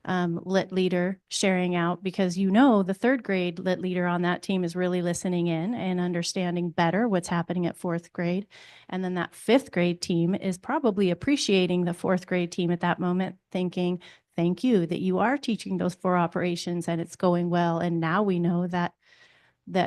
LIT leader, sharing out, because the third grade LIT leader on that team is really listening in and understanding better what's happening at fourth grade. And then that fifth grade team is probably appreciating the fourth grade team at that moment, thinking, thank you that you are teaching those 4 operations and it's going well. And now we know that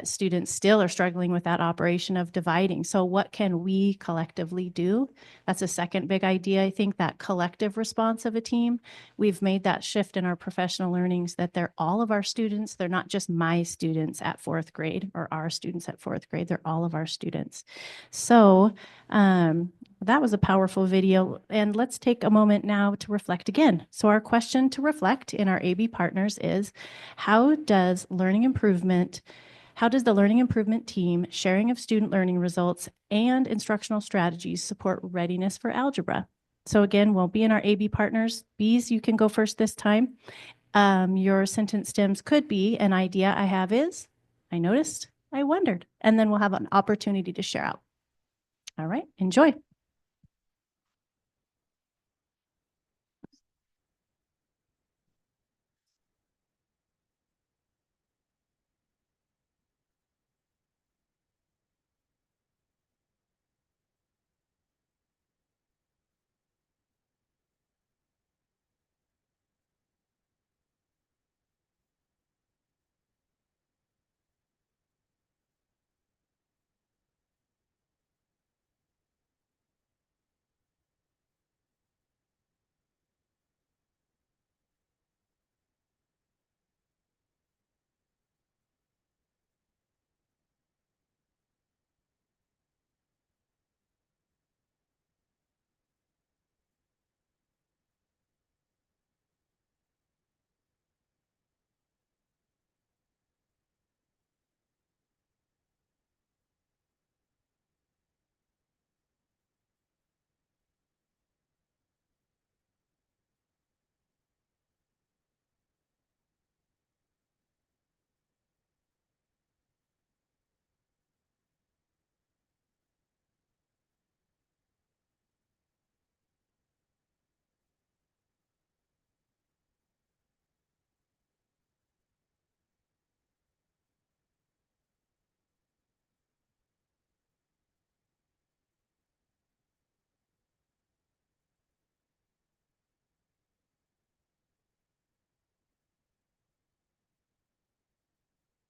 students still are struggling with that operation of dividing. So what can we collectively do? That's a second big idea. I think that collective response of a team, we've made that shift in our professional learnings that they're all of our students. They're not just my students at fourth grade or our students at fourth grade. They're all of our students. So that was a powerful video. And let's take a moment now to reflect again. So our question to reflect in our AB partners is, how does the learning improvement team sharing of student learning results and instructional strategies support readiness for algebra? So again, we'll be in our AB partners. Bees, you can go first this time. Your sentence stems could be, an idea I have is, I noticed, I wondered, and then we'll have an opportunity to share out. All right, enjoy.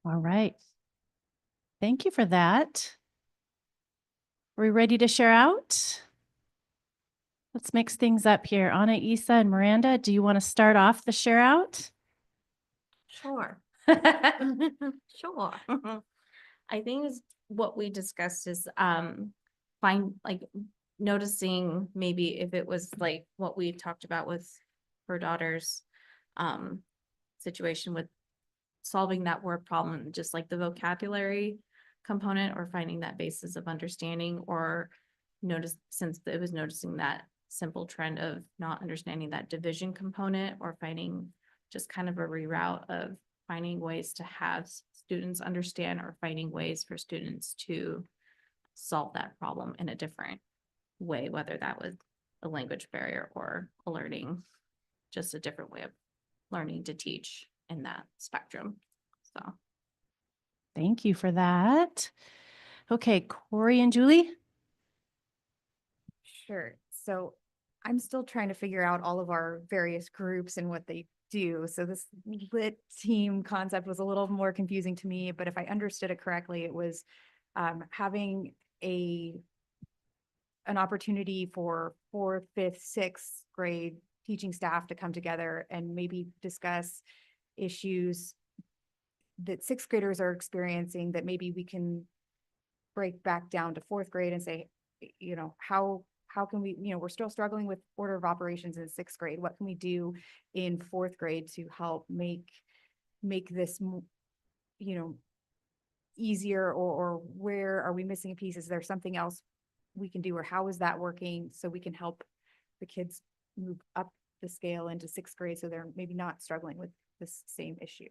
All right. Thank you for that. Are we ready to share out? Let's mix things up here. Anna, Isa, and Miranda, do you want to start off the share out? Sure. Sure. I think what we discussed is noticing maybe if it was like what we talked about with her daughter's situation with solving that word problem, just like the vocabulary component, or finding that basis of understanding, or since it was noticing that simple trend of not understanding that division component, or finding just kind of a reroute of finding ways to have students understand, or finding ways for students to solve that problem in a different way, whether that was a language barrier or a learning, just a different way of learning to teach in that spectrum. So Thank you for that. Okay, Corey and Julie. Sure. So I'm still trying to figure out all of our various groups and what they do. So this LIT team concept was a little more confusing to me, but if I understood it correctly, it was having a an opportunity for fourth, fifth, sixth grade teaching staff to come together and maybe discuss issues that sixth graders are experiencing that maybe we can break back down to fourth grade and say, you know, how can we, we're still struggling with order of operations in sixth grade. What can we do in fourth grade to help make this, easier, or where are we missing a piece? Is there something else we can do, or how is that working so we can help the kids move up the scale into sixth grade so they're maybe not struggling with this same issue?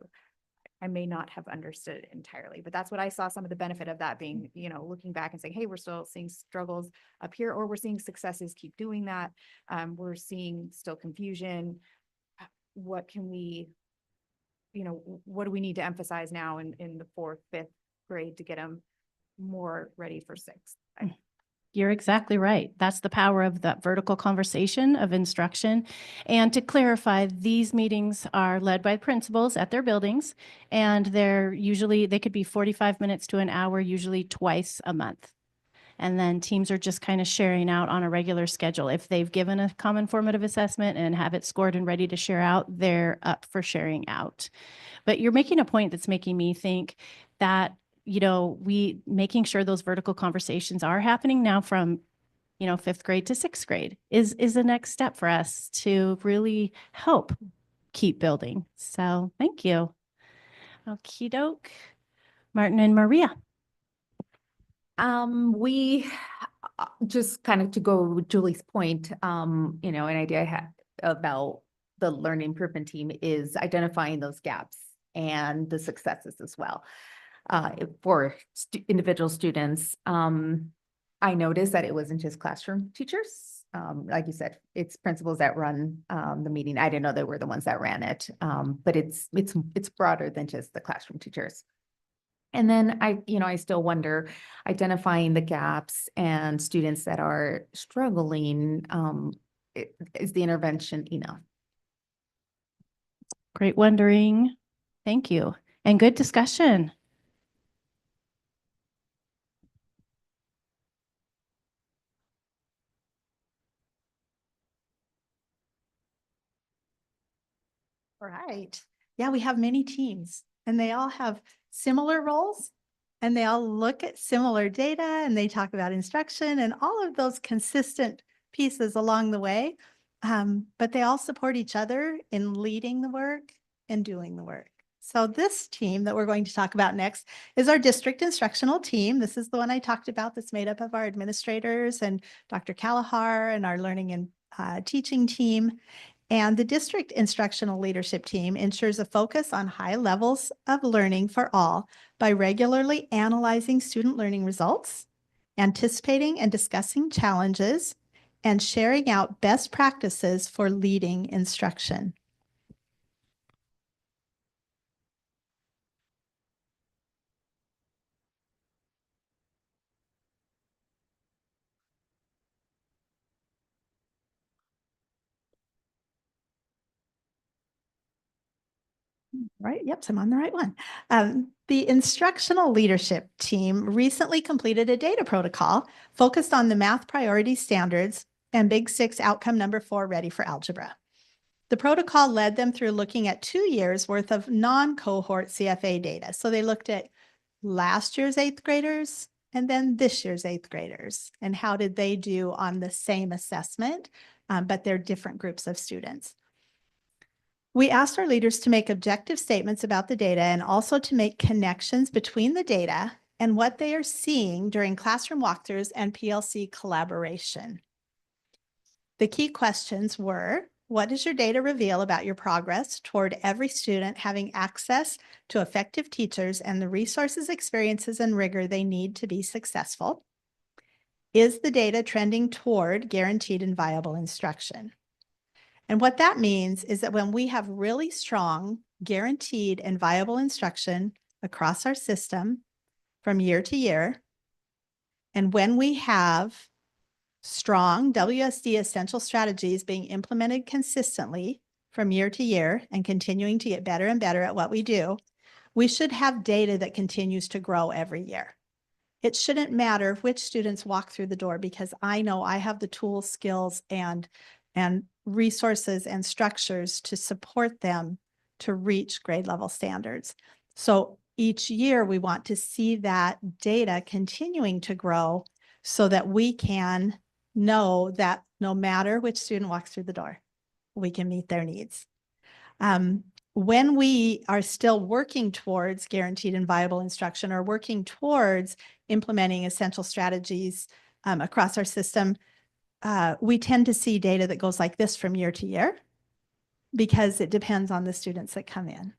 I may not have understood it entirely, but that's what I saw some of the benefit of that being, looking back and saying, hey, we're still seeing struggles up here, or we're seeing successes, keep doing that. We're seeing still confusion. What can we, what do we need to emphasize now in the fourth, fifth grade to get them more ready for sixth? You're exactly right. That's the power of that vertical conversation of instruction. And to clarify, these meetings are led by principals at their buildings, and they could be 45 minutes to an hour, usually twice a month. And then teams are just kind of sharing out on a regular schedule. If they've given a common formative assessment and have it scored and ready to share out, they're up for sharing out. But you're making a point that's making me think that making sure those vertical conversations are happening now from, fifth grade to sixth grade is the next step for us to really help keep building. So thank you. Okie doke. Martin and Maria. We just kind of to go with Julie's point, an idea I had about the learning improvement team is identifying those gaps and the successes as well. For individual students, I noticed that it wasn't just classroom teachers. Like you said, it's principals that run the meeting. I didn't know they were the ones that ran it, but it's broader than just the classroom teachers. And then I still wonder, identifying the gaps and students that are struggling, is the intervention enough? Great wondering. Thank you. And good discussion. All right. Yeah, we have many teams and they all have similar roles and they all look at similar data and they talk about instruction and all of those consistent pieces along the way. But they all support each other in leading the work and doing the work. So this team that we're going to talk about next is our district instructional team. This is the one I talked about that's made up of our administrators and Dr. Kalahar and our learning and teaching team. And the district instructional leadership team ensures a focus on high levels of learning for all by regularly analyzing student learning results, anticipating and discussing challenges, and sharing out best practices for leading instruction. Right. Yep. So I'm on the right one. The instructional leadership team recently completed a data protocol focused on the math priority standards and Big Six outcome number 4 ready for algebra. The protocol led them through looking at 2 years worth of non-cohort CFA data. So they looked at last year's 8th graders and then this year's 8th graders and how did they do on the same assessment, but they're different groups of students. We asked our leaders to make objective statements about the data and also to make connections between the data and what they are seeing during classroom walkthroughs and PLC collaboration. The key questions were, what does your data reveal about your progress toward every student having access to effective teachers and the resources, experiences, and rigor they need to be successful? Is the data trending toward guaranteed and viable instruction? And what that means is that when we have really strong, guaranteed, and viable instruction across our system from year to year, and when we have strong WSD essential strategies being implemented consistently from year to year and continuing to get better and better at what we do, we should have data that continues to grow every year. It shouldn't matter which students walk through the door because I know I have the tools, skills, and resources and structures to support them to reach grade level standards. So each year we want to see that data continuing to grow so that we can know that no matter which student walks through the door, we can meet their needs. When we are still working towards guaranteed and viable instruction or working towards implementing essential strategies across our system, we tend to see data that goes like this from year to year because it depends on the students that come in.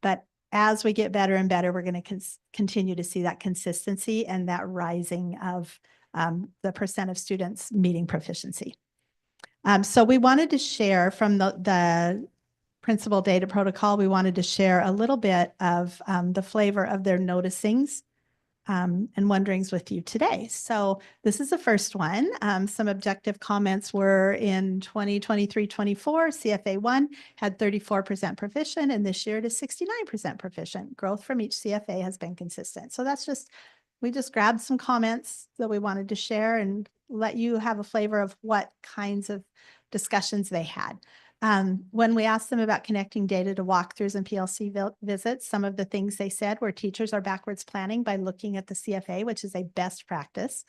But as we get better and better, we're going to continue to see that consistency and that rising of the percent of students meeting proficiency. So we wanted to share from the principal data protocol, we wanted to share a little bit of the flavor of their noticings and wonderings with you today. So this is the first one. Some objective comments were in 2023-24, CFA 1 had 34% proficient, and this year it is 69% proficient. Growth from each CFA has been consistent. So that's just, we just grabbed some comments that we wanted to share and let you have a flavor of what kinds of discussions they had. When we asked them about connecting data to walkthroughs and PLC visits, some of the things they said were teachers are backwards planning by looking at the CFA, which is a best practice,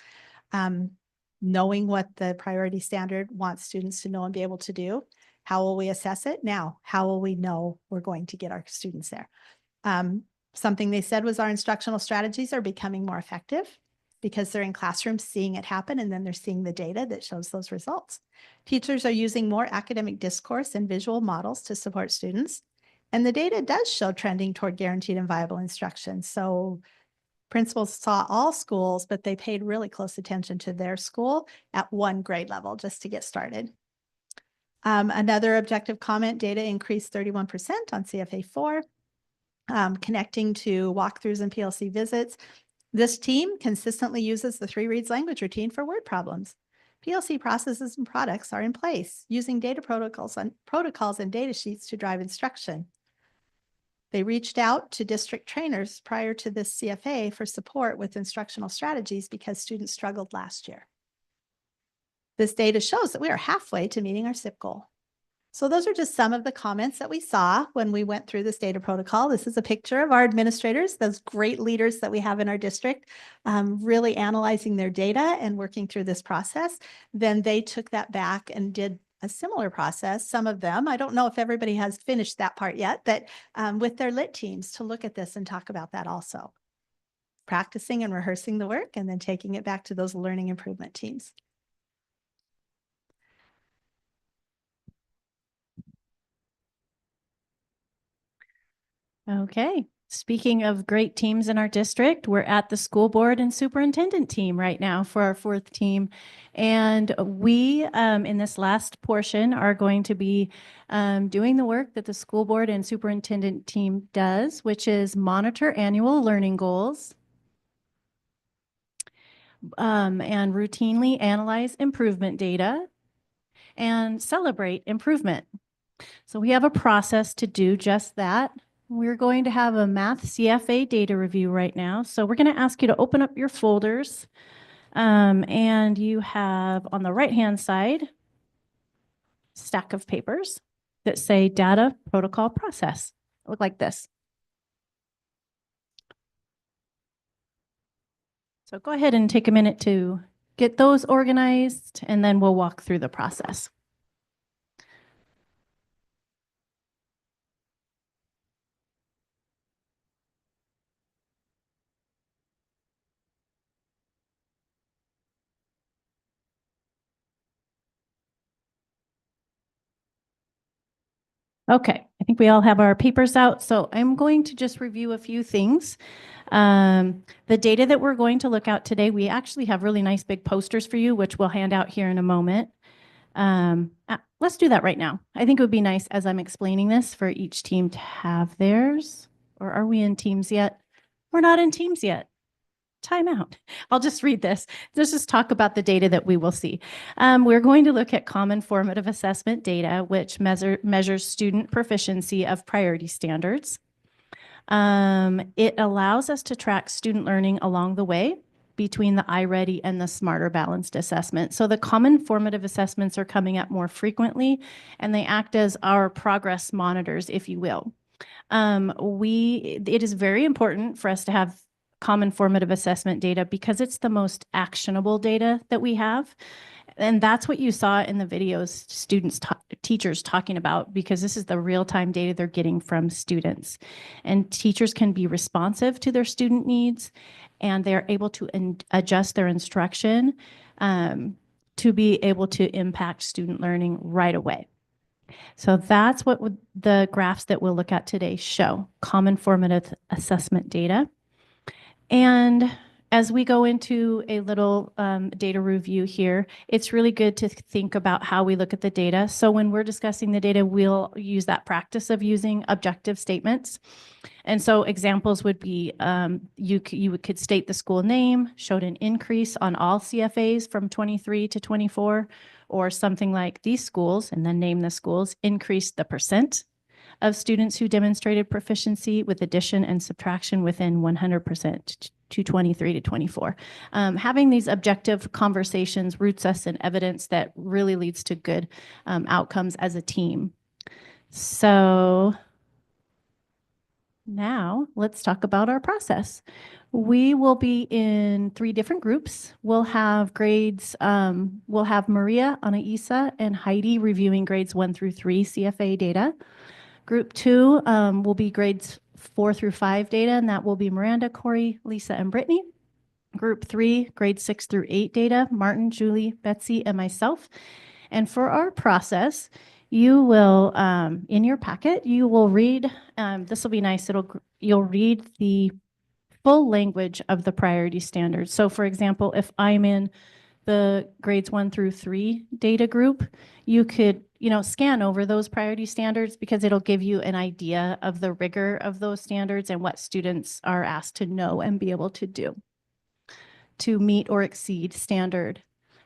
knowing what the priority standard wants students to know and be able to do. How will we assess it? Now, how will we know we're going to get our students there? Something they said was our instructional strategies are becoming more effective because they're in classrooms seeing it happen, and then they're seeing the data that shows those results. Teachers are using more academic discourse and visual models to support students, and the data does show trending toward guaranteed and viable instruction. So principals saw all schools, but they paid really close attention to their school at one grade level just to get started. Another objective comment, data increased 31% on CFA 4, connecting to walkthroughs and PLC visits. This team consistently uses the 3 reads language routine for word problems. PLC processes and products are in place, using data protocols and data sheets to drive instruction. They reached out to district trainers prior to this CFA for support with instructional strategies because students struggled last year. This data shows that we are halfway to meeting our SIP goal. So those are just some of the comments that we saw when we went through this data protocol. This is a picture of our administrators, those great leaders that we have in our district, really analyzing their data and working through this process. Then they took that back and did a similar process. Some of them, I don't know if everybody has finished that part yet, but with their lit teams to look at this and talk about that also. Practicing and rehearsing the work and then taking it back to those learning improvement teams. Okay. Speaking of great teams in our district, we're at the school board and superintendent team right now for our 4th team. And we, in this last portion, are going to be doing the work that the school board and superintendent team does, which is monitor annual learning goals and routinely analyze improvement data and celebrate improvement. So we have a process to do just that. We're going to have a math CFA data review right now. So we're going to ask you to open up your folders. And you have on the right-hand side, stack of papers that say data protocol process. Look like this. So go ahead and take a minute to get those organized, and then we'll walk through the process. Okay, I think we all have our papers out, so I'm going to just review a few things. The data that we're going to look at today, we actually have really nice big posters for you, which we'll hand out here in a moment. Let's do that right now. I think it would be nice as I'm explaining this for each team to have theirs. Or are we in teams yet? We're not in teams yet. Time out. I'll just read this. Let's just talk about the data that we will see. We're going to look at common formative assessment data, which measures student proficiency of priority standards. It allows us to track student learning along the way between the iReady and the Smarter Balanced Assessment. So the common formative assessments are coming up more frequently, and they act as our progress monitors, if you will. It is very important for us to have common formative assessment data because it's the most actionable data that we have. And that's what you saw in the videos, teachers talking about, because this is the real-time data they're getting from students. And teachers can be responsive to their student needs, and they're able to adjust their instruction to be able to impact student learning right away. So that's what the graphs that we'll look at today show, common formative assessment data. And as we go into a little data review here, it's really good to think about how we look at the data. So when we're discussing the data, we'll use that practice of using objective statements. And so examples would be, you could state the school name, showed an increase on all CFAs from 23 to 24, or something like these schools, and then name the schools, increased the percent of students who demonstrated proficiency with addition and subtraction within 100% to 23 to 24. Having these objective conversations roots us in evidence that really leads to good outcomes as a team. So now let's talk about our process. We will be in 3 different groups. We'll have grades, we'll have Maria, Anaisa, and Heidi reviewing grades 1 through 3 CFA data. Group 2 will be grades 4 through 5 data, and that will be Miranda, Corey, Lisa, and Brittany. Group 3, grades 6 through 8 data, Martin, Julie, Betsy, and myself. And for our process, you will, in your packet, you will read, this will be nice, you'll read the full language of the priority standards. So for example, if I'm in the grades 1 through 3 data group, you could, scan over those priority standards because it'll give you an idea of the rigor of those standards and what students are asked to know and be able to do to meet or exceed standard.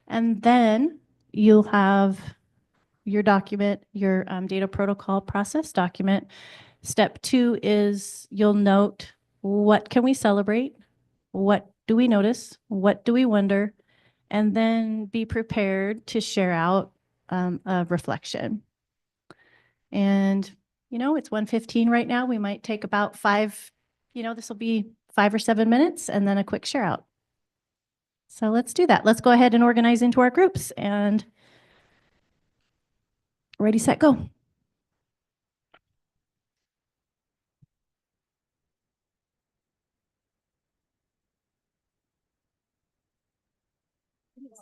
And then you'll have your document, your data protocol process document. Step 2 is you'll note, what can we celebrate? What do we notice? What do we wonder? And then be prepared to share out a reflection. And, it's 1:15 right now. We might take about 5, this will be 5 or 7 minutes and then a quick share out. So let's do that. Let's go ahead and organize into our groups and ready, set, go.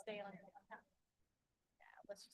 Stay on. Yeah, let's just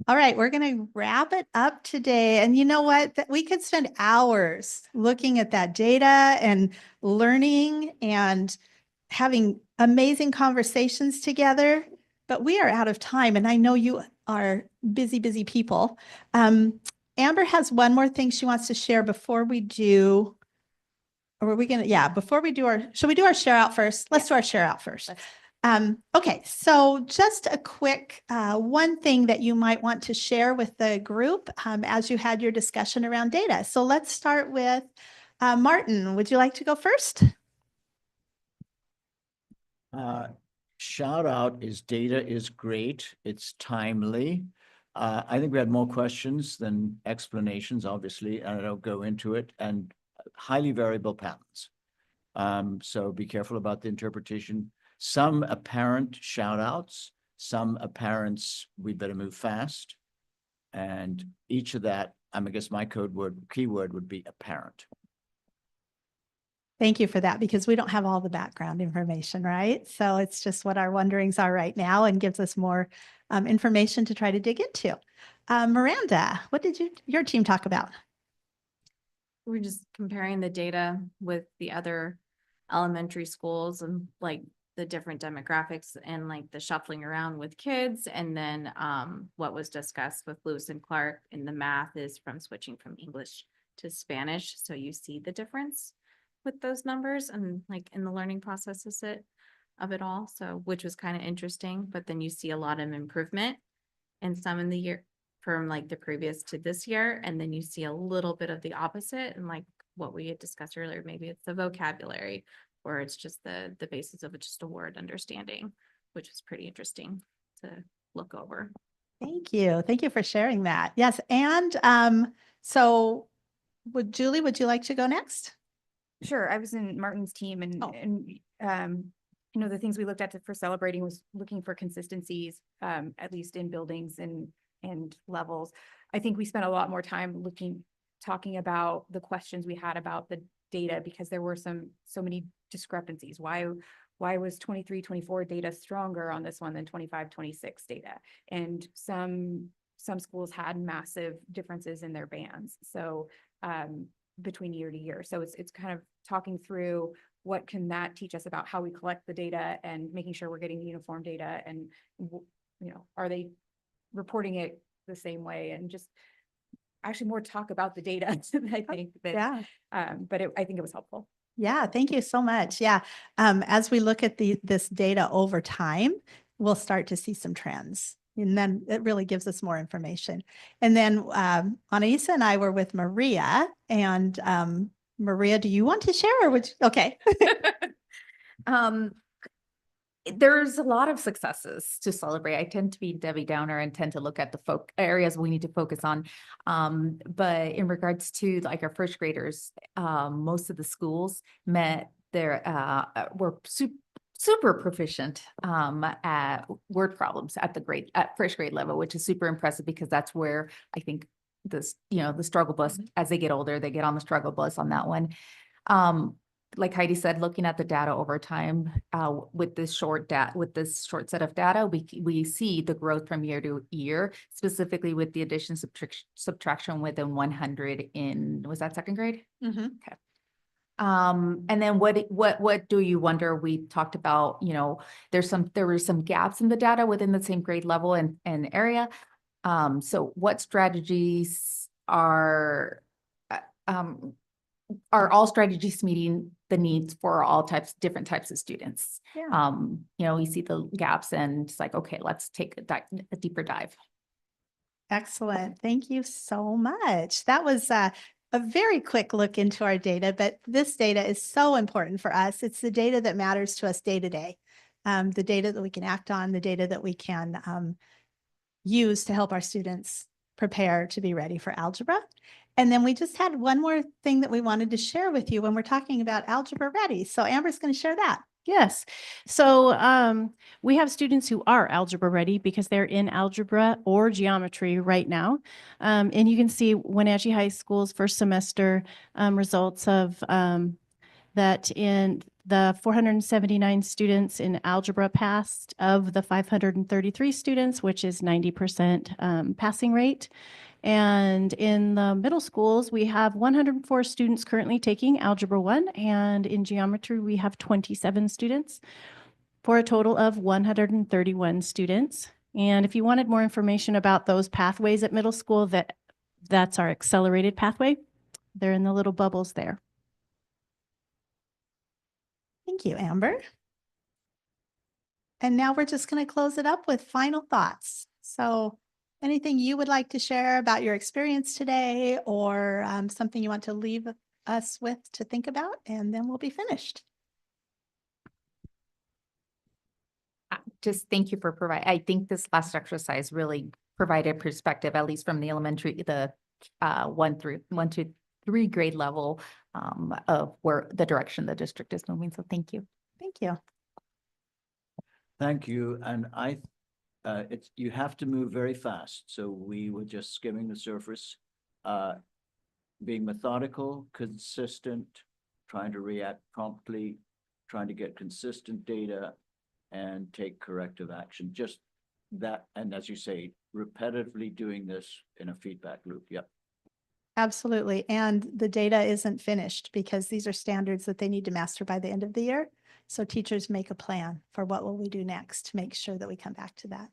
All right, we're going to wrap it up today. And you know what? We could spend hours looking at that data and learning and having amazing conversations together, but we are out of time. And I know you are busy, busy people. Amber has one more thing she wants to share before we do. Or are we going to, yeah, before we do shall we do our share out first? Let's do our share out first. Okay, so just a quick one thing that you might want to share with the group as you had your discussion around data. So let's start with Martin. Would you like to go first? Shout out is data is great. It's timely. I think we had more questions than explanations, obviously, and I don't go into it, and highly variable patterns. So be careful about the interpretation. Some apparent shout outs, some apparent we better move fast. And each of that, I guess my keyword would be apparent. Thank you for that, because we don't have all the background information, right? So it's just what our wonderings are right now and gives us more information to try to dig into. Miranda, what did your team talk about? We're just comparing the data with the other elementary schools and like the different demographics and like the shuffling around with kids. And then what was discussed with Lewis and Clark in the math is from switching from English to Spanish. So you see the difference with those numbers and like in the learning processes of it all. So which was kind of interesting, but then you see a lot of improvement and some in the year from like the previous to this year. And then you see a little bit of the opposite and like what we had discussed earlier, maybe it's the vocabulary or it's just the basis of just a word understanding, which is pretty interesting to look over. Thank you. Thank you for sharing that. Yes. And so Julie, would you like to go next? Sure. I was in Martin's team the things we looked at for celebrating was looking for consistencies, at least in buildings and levels. I think we spent a lot more time talking about the questions we had about the data because there were so many discrepancies. Why was 23-24 data stronger on this one than 25-26 data? And some schools had massive differences in their bands. So between year to year. So it's kind of talking through what can that teach us about how we collect the data and making sure we're getting uniform data and, are they reporting it the same way and just actually more talk about the data. I think that, but I think it was helpful. Yeah, thank you so much. Yeah, as we look at this data over time, we'll start to see some trends. And then it really gives us more information. And then Anaisa and I were with Maria. And Maria, do you want to share? Or would you? Okay. There's a lot of successes to celebrate. I tend to be Debbie Downer and tend to look at the areas we need to focus on. But in regards to like our first graders, most of the schools were super proficient at word problems at first grade level, which is super impressive because that's where I think the struggle bus, as they get older, they get on the struggle bus on that one. Like Heidi said, looking at the data over time, with this short set of data, we see the growth from year to year, specifically with the addition subtraction within 100 was that second grade? Mm-hmm. Okay. And then what do you wonder? We talked about, there were some gaps in the data within the same grade level and area. So what strategies are all strategies meeting the needs for different types of students? Yeah. We see the gaps and it's like, okay, let's take a deeper dive. Excellent. Thank you so much. That was a very quick look into our data, but this data is so important for us. It's the data that matters to us day to day, the data that we can act on, the data that we can use to help our students prepare to be ready for algebra. And then we just had one more thing that we wanted to share with you when we're talking about Algebra Ready. So Amber's going to share that. Yes. So we have students who are algebra ready because they're in algebra or geometry right now. And you can see Wenatchee High School's first semester results of that in The 479 students in algebra passed of the 533 students, which is 90% passing rate. And in the middle schools, we have 104 students currently taking Algebra 1, and in geometry, we have 27 students for a total of 131 students. And if you wanted more information about those pathways at middle school, that's our accelerated pathway. They're in the little bubbles there. Thank you, Amber. And now we're just going to close it up with final thoughts. So anything you would like to share about your experience today, or something you want to leave us with to think about, and then we'll be finished. Just thank you for providing, I think this last exercise really provided perspective, at least from the elementary, the 1 to 3 grade level of where the direction the district is moving. So thank you. Thank you. Thank you. And you have to move very fast. So we were just skimming the surface, being methodical, consistent, trying to react promptly, trying to get consistent data and take corrective action. Just that. And as you say, repetitively doing this in a feedback loop. Yep. Absolutely. And the data isn't finished because these are standards that they need to master by the end of the year. So teachers make a plan for what will we do next to make sure that we come back to that.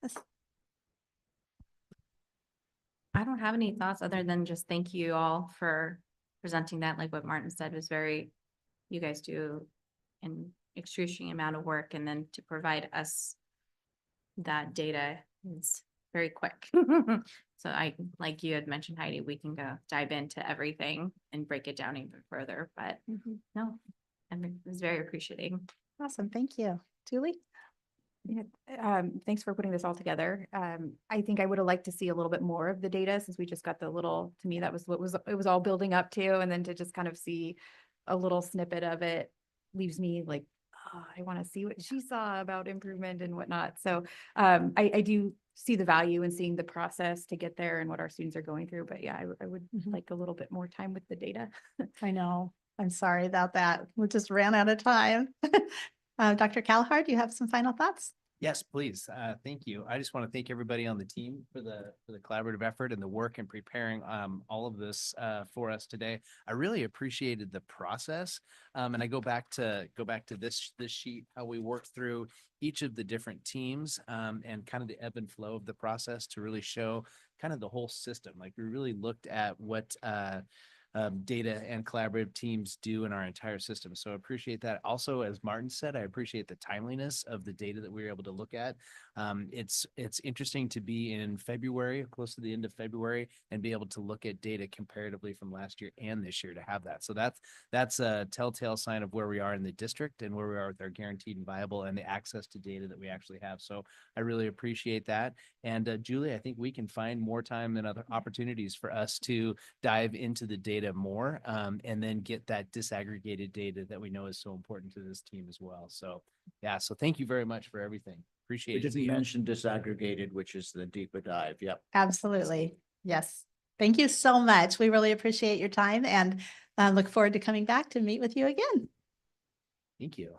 Yes. I don't have any thoughts other than just thank you all for presenting that. Like what Martin said was you guys do an excruciating amount of work, and then to provide us that data is very quick. So like you had mentioned, Heidi, we can go dive into everything and break it down even further, but no, I was very appreciating. Awesome. Thank you. Julie? Yeah, thanks for putting this all together. I think I would have liked to see a little bit more of the data, since we just got the little, to me, that was what it was all building up to. And then to just kind of see a little snippet of it leaves me like, oh, I want to see what she saw about improvement and whatnot. So I do see the value in seeing the process to get there and what our students are going through. But yeah, I would like a little bit more time with the data. I know. I'm sorry about that. We just ran out of time. Dr. Callahar, do you have some final thoughts? Yes, please. Thank you. I just want to thank everybody on the team for the collaborative effort and the work in preparing all of this for us today. I really appreciated the process. And I go back to this sheet, how we worked through each of the different teams and kind of the ebb and flow of the process to really show kind of the whole system. Like we really looked at what data and collaborative teams do in our entire system. So I appreciate that. Also, as Martin said, I appreciate the timeliness of the data that we were able to look at. It's interesting to be in February, close to the end of February, and be able to look at data comparatively from last year and this year to have that. So that's a telltale sign of where we are in the district and where we are with our guaranteed and viable and the access to data that we actually have. So I really appreciate that. And Julie, I think we can find more time and other opportunities for us to dive into the data more and then get that disaggregated data that we know is so important to this team as well. So yeah, so thank you very much for everything. Appreciate it. We didn't mention disaggregated, which is the deeper dive. Yep. Absolutely. Yes. Thank you so much. We really appreciate your time and look forward to coming back to meet with you again. Thank you.